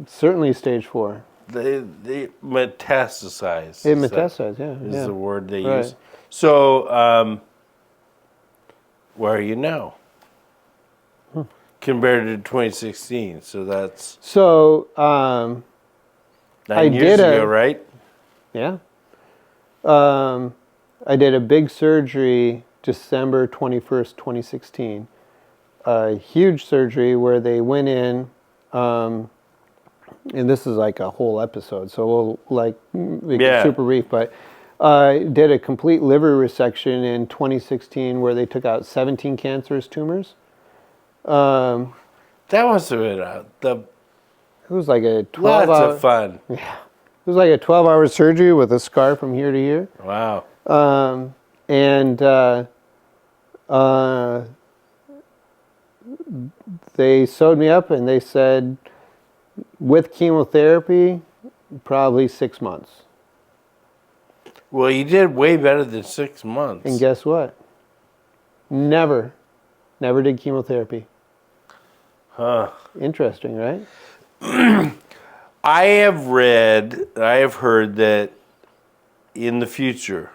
certainly stage 4. They metastasized. It metastasized, yeah. Is the word they use. So, where are you now? Compared to 2016, so that's 9 years ago, right? Yeah. I did a big surgery December 21st, 2016. A huge surgery where they went in, and this is like a whole episode, so we'll make it super brief, but did a complete liver resection in 2016 where they took out 17 cancerous tumors. That must have been it was like a 12 lots of fun. Yeah. It was like a 12-hour surgery with a scar from here to here. Wow. They sewed me up and they said, with chemotherapy, probably 6 months. Well, you did way better than 6 months. And guess what? Never did chemotherapy. Huh. Interesting, right? I have heard that in the future,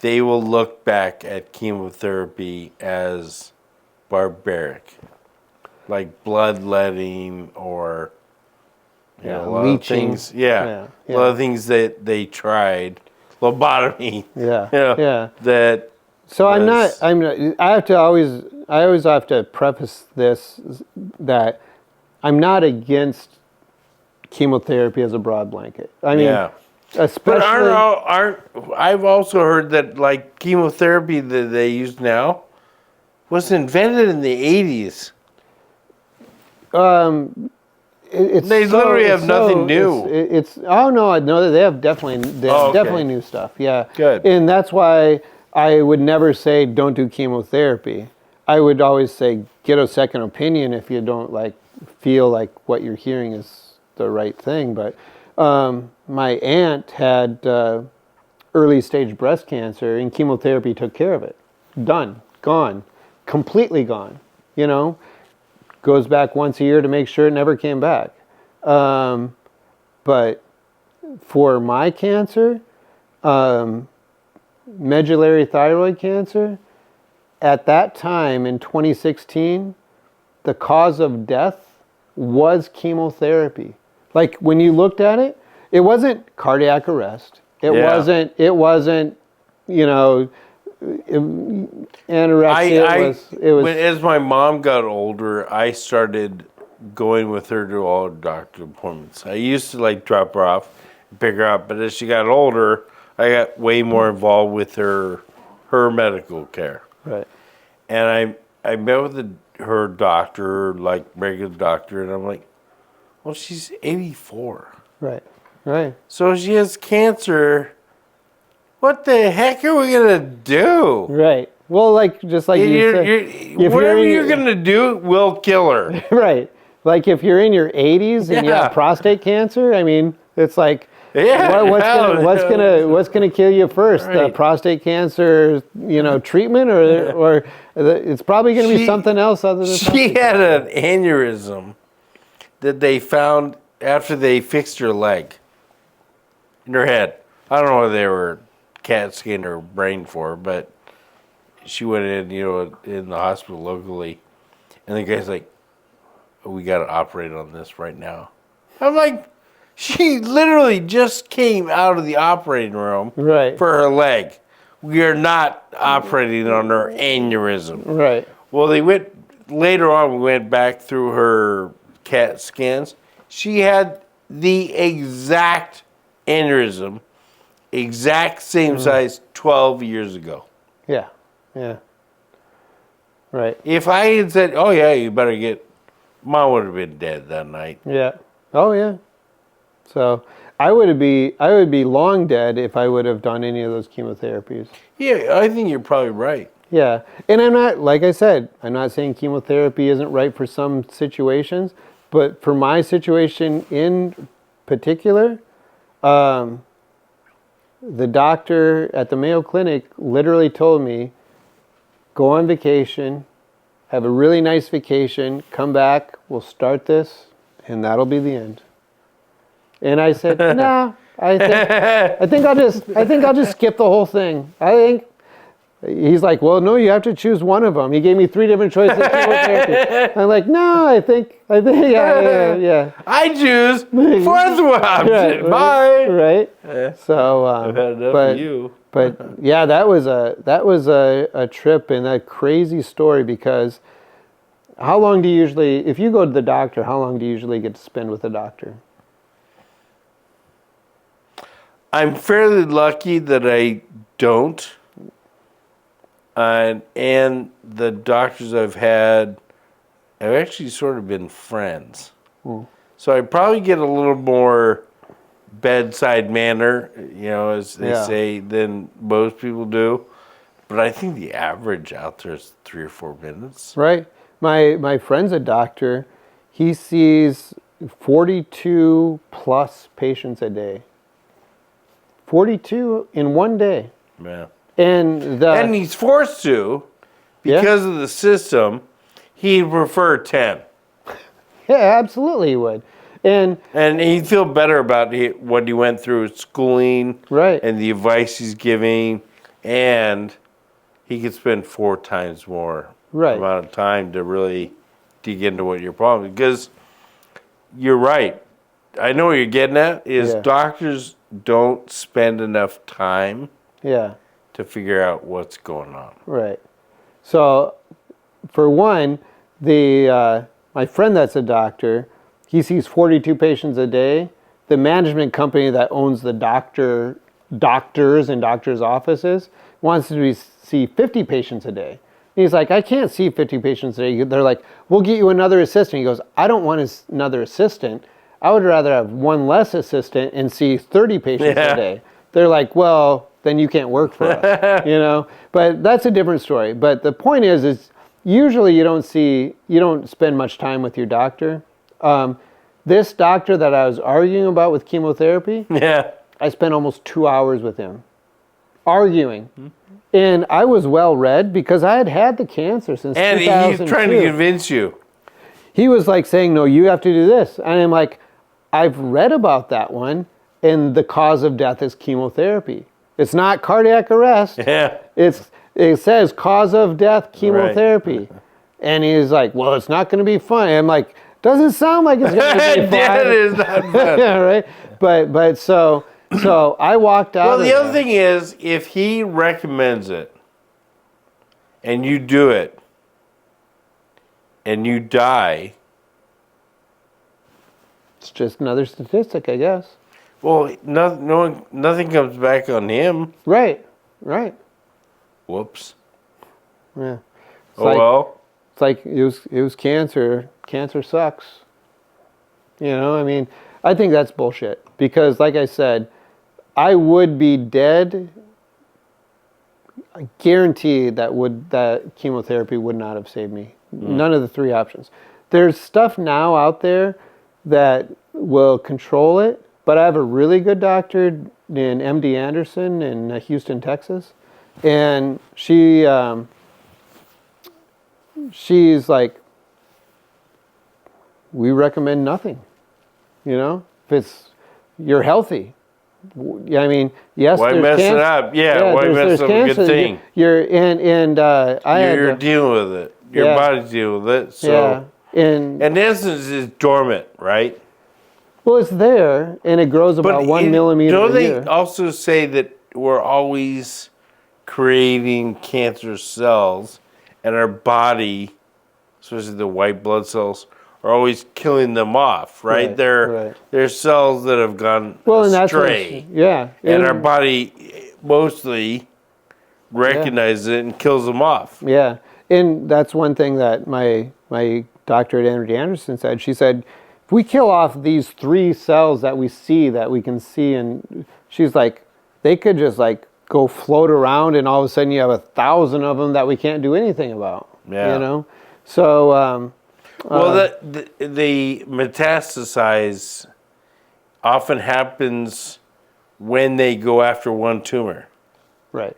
they will look back at chemotherapy as barbaric, like bloodletting or a lot of things. A lot of things that they tried, lobotomy. That. So I'm not. I always have to preface this that I'm not against chemotherapy as a broad blanket. I mean, especially. But I've also heard that like chemotherapy that they use now was invented in the 80s. They literally have nothing new. They have definitely new stuff. Yeah, good. And that's why I would never say don't do chemotherapy. I would always say get a second opinion if you don't feel like what you're hearing is the right thing. But my aunt had early stage breast cancer, and chemotherapy took care of it. Done, gone, completely gone. Goes back once a year to make sure it never came back. But for my cancer, medullary thyroid cancer, at that time in 2016, the cause of death was chemotherapy. Like when you looked at it, it wasn't cardiac arrest. It wasn't, anorexia. As my mom got older, I started going with her to all doctor appointments. I used to drop her off and pick her up, but as she got older, I got way more involved with her medical care. Right. And I met with her doctor, regular doctor, and I'm like, well, she's 84. Right. So she has cancer. What the heck are we going to do? Right. Well, just like you said. Whatever you're going to do will kill her. Right. Like if you're in your 80s and you have prostate cancer, I mean, it's like, what's gonna kill you first? Right. The prostate cancer, treatment, or it's probably gonna be something else other than. She had an aneurysm that they found after they fixed her leg in her head. I don't know what they were CAT scanning her brain for, but she went in, in the hospital locally, and the guy's like, "We got to operate on this right now." I'm like, she literally just came out of the operating room for her leg. We are not operating on her aneurysm. Right. Well, later on, we went back through her CAT scans. She had the exact aneurysm, exact same size 12 years ago. Yeah. Right. If I had said, "Oh yeah, you better get," Mom would have been dead that night. Yeah. Oh yeah. So I would be long dead if I would have done any of those chemotherapies. Yeah, I think you're probably right. Yeah, and I'm not, like I said, I'm not saying chemotherapy isn't right for some situations, but for my situation in particular, the doctor at the Mayo Clinic literally told me, go on vacation, have a really nice vacation, come back, we'll start this, and that'll be the end. And I said, nah, I think I'll just skip the whole thing. I He's like, well, no, you have to choose one of them. He gave me 3 different choices of chemotherapy. I'm like, no, I think, yeah. I choose 4th one. Right, Bye. Right. So, I've had enough of you. But yeah, that was a trip and a crazy story because how long do you usually, if you go to the doctor, how long do you usually get to spend with the doctor? I'm fairly lucky that I don't. And the doctors I've had have actually sort of been friends. So I probably get a little more bedside manner, as they say, than most people do. But I think the average out there is 3 or 4 minutes. Right. My friend's a doctor. He sees 42 plus patients a day. 42 in one day. Yeah. And he's forced to, because of the system, he'd prefer 10. Yeah, absolutely he would. And he'd feel better about what he went through with schooling, right, and the advice he's giving, and he could spend 4 times more amount of time to really dig into what your problem is. Because you're right. I know what you're getting at, is doctors don't spend enough time to figure out what's going on. Right. So, for one, my friend that's a doctor, he sees 42 patients a day. The management company that owns the doctors and doctors' offices wants to see 50 patients a day. And he's like, I can't see 50 patients a day. They're like, we'll get you another assistant. He goes, I don't want another assistant. I would rather have one less assistant and see 30 patients a day. They're like, well, then you can't work for us, But that's a different story. But the point is usually you don't spend much time with your doctor. This doctor that I was arguing about with chemotherapy, I spent almost 2 hours with him arguing. And I was well read because I had the cancer since 2002. And he's trying to convince you. He was like saying, no, you have to do this. And I'm like, I've read about that one, and the cause of death is chemotherapy. It's not cardiac arrest. Yeah. It says cause of death, chemotherapy. Right. And he's like, well, it's not going to be fun. I'm like, doesn't sound like it's going to be fun. Yeah, it is not fun. Yeah, right? But so I walked out. Well, the other thing is, if he recommends it, and you do it, and you die, it's just another statistic, I guess. Well, nothing comes back on him. Right. Whoops. Yeah. Well. It's like it was cancer. Cancer sucks. I mean, I think that's bullshit because, like I said, I would be dead. I guarantee that chemotherapy would not have saved me. None of the 3 options. There's stuff now out there that will control it, but I have a really good doctor in MD Anderson in Houston, Texas, and she's like, we recommend nothing. If you're healthy. I mean, yes. Why mess it up? Yeah. Why mess up a good thing? You're dealing with it. Your body's dealing with it. So, in essence, it's dormant, right? Well, it's there, and it grows about 1 millimeter a year. Don't they also say that we're always creating cancer cells, and our body, especially the white blood cells, are always killing them off, right? They're cells that have gone astray. And our body mostly recognizes it and kills them off. Yeah, and that's one thing that my doctor at MD Anderson said. She said, if we kill off these 3 cells that we can see, and she's like, they could just like go float around, and all of a sudden you have 1,000 of them that we can't do anything about. Yeah. So. Well, the metastasize often happens when they go after one tumor. Right.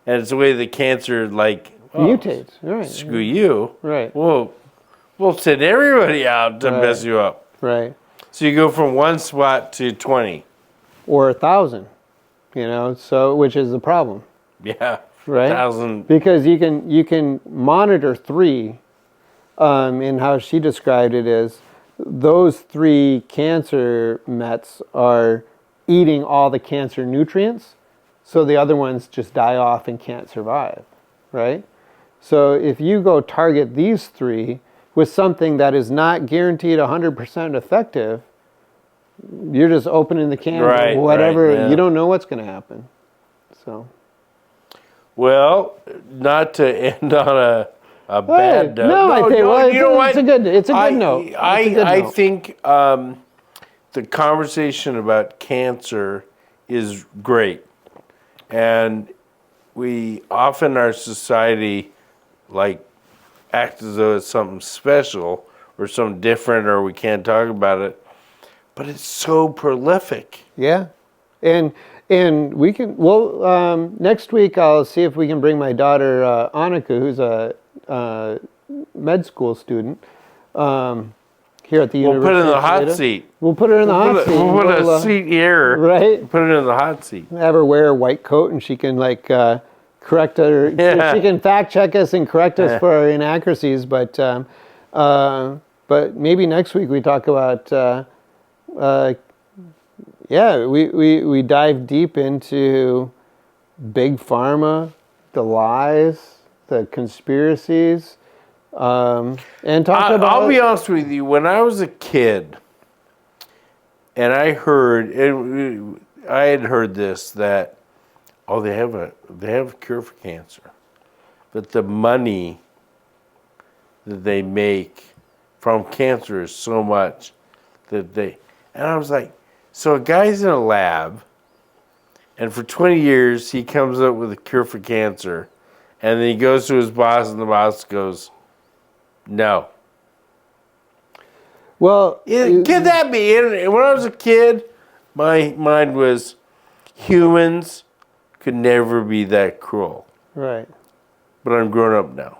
And it's the way the cancer mutates. Right. Screw you. Right. We'll send everybody out to mess you up. Right. So you go from 1 spot to 20. Or 1,000. So which is the problem. Yeah. right? 1,000. Because you can monitor 3, and how she described it is those 3 cancer mets are eating all the cancer nutrients, so the other ones just die off and can't survive, right? So if you go target these 3 with something that is not guaranteed 100% effective, you're just opening the can, whatever. Right, yeah. You don't know what's going to happen. So, well, not to end on a bad note. No, I think you know what? It's a good note. I think the conversation about cancer is great, and we often our society act as though it's something special or something different, or we can't talk about it. But it's so prolific. Yeah, and we can. Well, next week I'll see if we can bring my daughter Annika, who's a med school student here at the We'll University. put her in the of hot Toledo. seat. We'll put her in the hot seat. We'll put a seat here. Right. Put her in the hot seat. Have her wear a white coat, and she can correct her. Yeah. She can fact check us and correct us for our inaccuracies. But maybe next week we talk about. We dive deep into big pharma, the lies, the conspiracies, and talk about. I'll be honest with you. When I was a kid, and I had heard this that they have a cure for cancer, but the money that they make from cancer is so much that and I was like, so a guy's in a lab, and for 20 years he comes up with a cure for cancer, and then he goes to his boss, and the boss goes, no. Well, Can that be it? When I was a kid, my mind was humans could never be that cruel. Right. But I'm grown up now.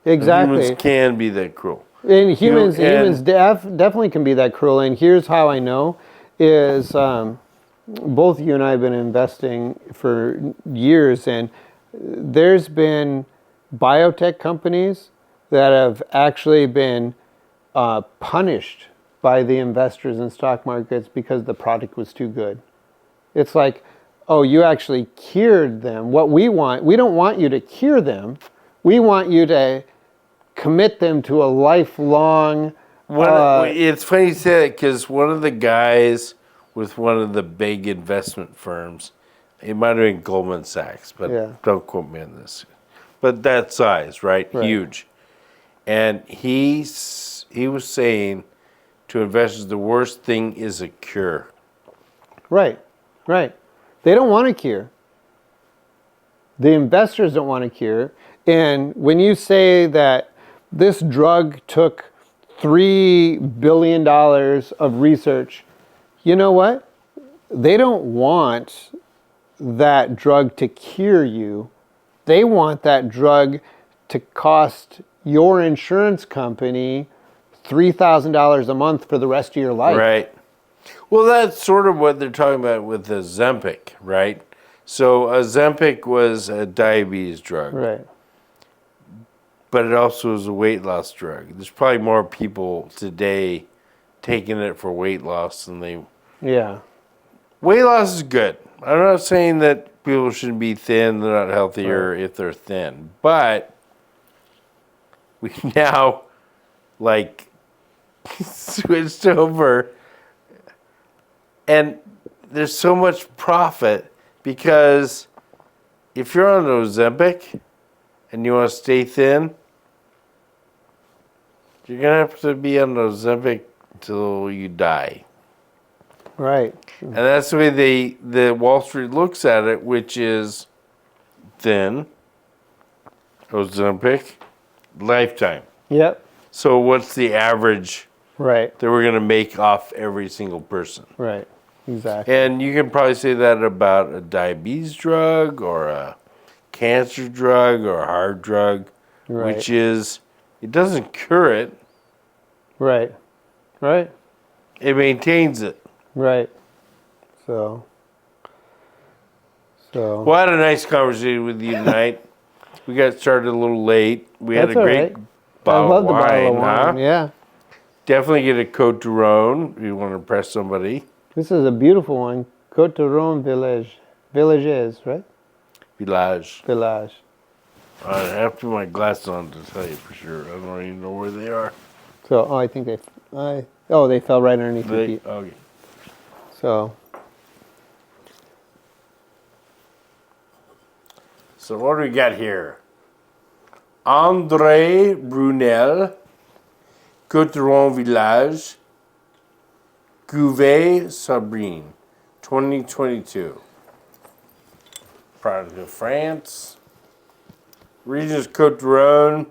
Exactly. Humans can be that cruel. And humans definitely can be that cruel. And here's how I know is both you and I have been investing for years, and there's been biotech companies that have actually been punished by the investors in stock markets because the product was too good. It's like, oh, you actually cured them. What we don't want you to cure them. We want you to commit them to a lifelong. It's funny you say that because one of the guys with one of the big investment firms, it might have been Goldman Sachs, but don't quote me on this. But that size, right? Huge. And he was saying to investors, the worst thing is a cure. Right. They don't want a cure. The investors don't want a cure. And when you say that this drug took $3 billion of research, you know what? They don't want that drug to cure you. They want that drug to cost your insurance company $3,000 a month for the rest of your life. Right. Well, that's sort of what they're talking about with Ozempic, right? So Ozempic was a diabetes drug. Right. But it also is a weight loss drug. There's probably more people today taking it for weight loss than they... Yeah. Weight loss is good. I'm not saying that people shouldn't be thin, they're not healthier if they're thin. But we now, switched over, and there's so much profit because if you're on Ozempic and you want to stay thin, you're going to have to be on Ozempic till you die. Right. And that's the way the Wall Street looks at it, which is thin, Ozempic, lifetime. Yep. So what's the average that we're going to make off every single person? Right. Exactly. And you can probably say that about a diabetes drug or a cancer drug or a heart drug, which is, it doesn't cure it. Right. It maintains it. Right. So. Well, I had a nice conversation with you tonight. We got started a little late. We had a That's all great right. I bottle love of the bottle of wine, wine. Yeah. Definitely get a Côte du Rhône if you want to impress somebody. This is a beautiful one. Côte du Rhône Village. Villages, right? Village. Village. I have to put my glasses on to tell you for sure. I don't even know where they are. So, I think they fell right underneath your feet. Okay. So what do we got here? André Brunel, Côte du Rhône Village, Cuvée Sabrine, 2022. Product of France. Region is Côte du Rhône.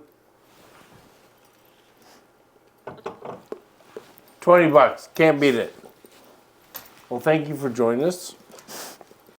$20. Can't beat it. Well, thank you for joining us.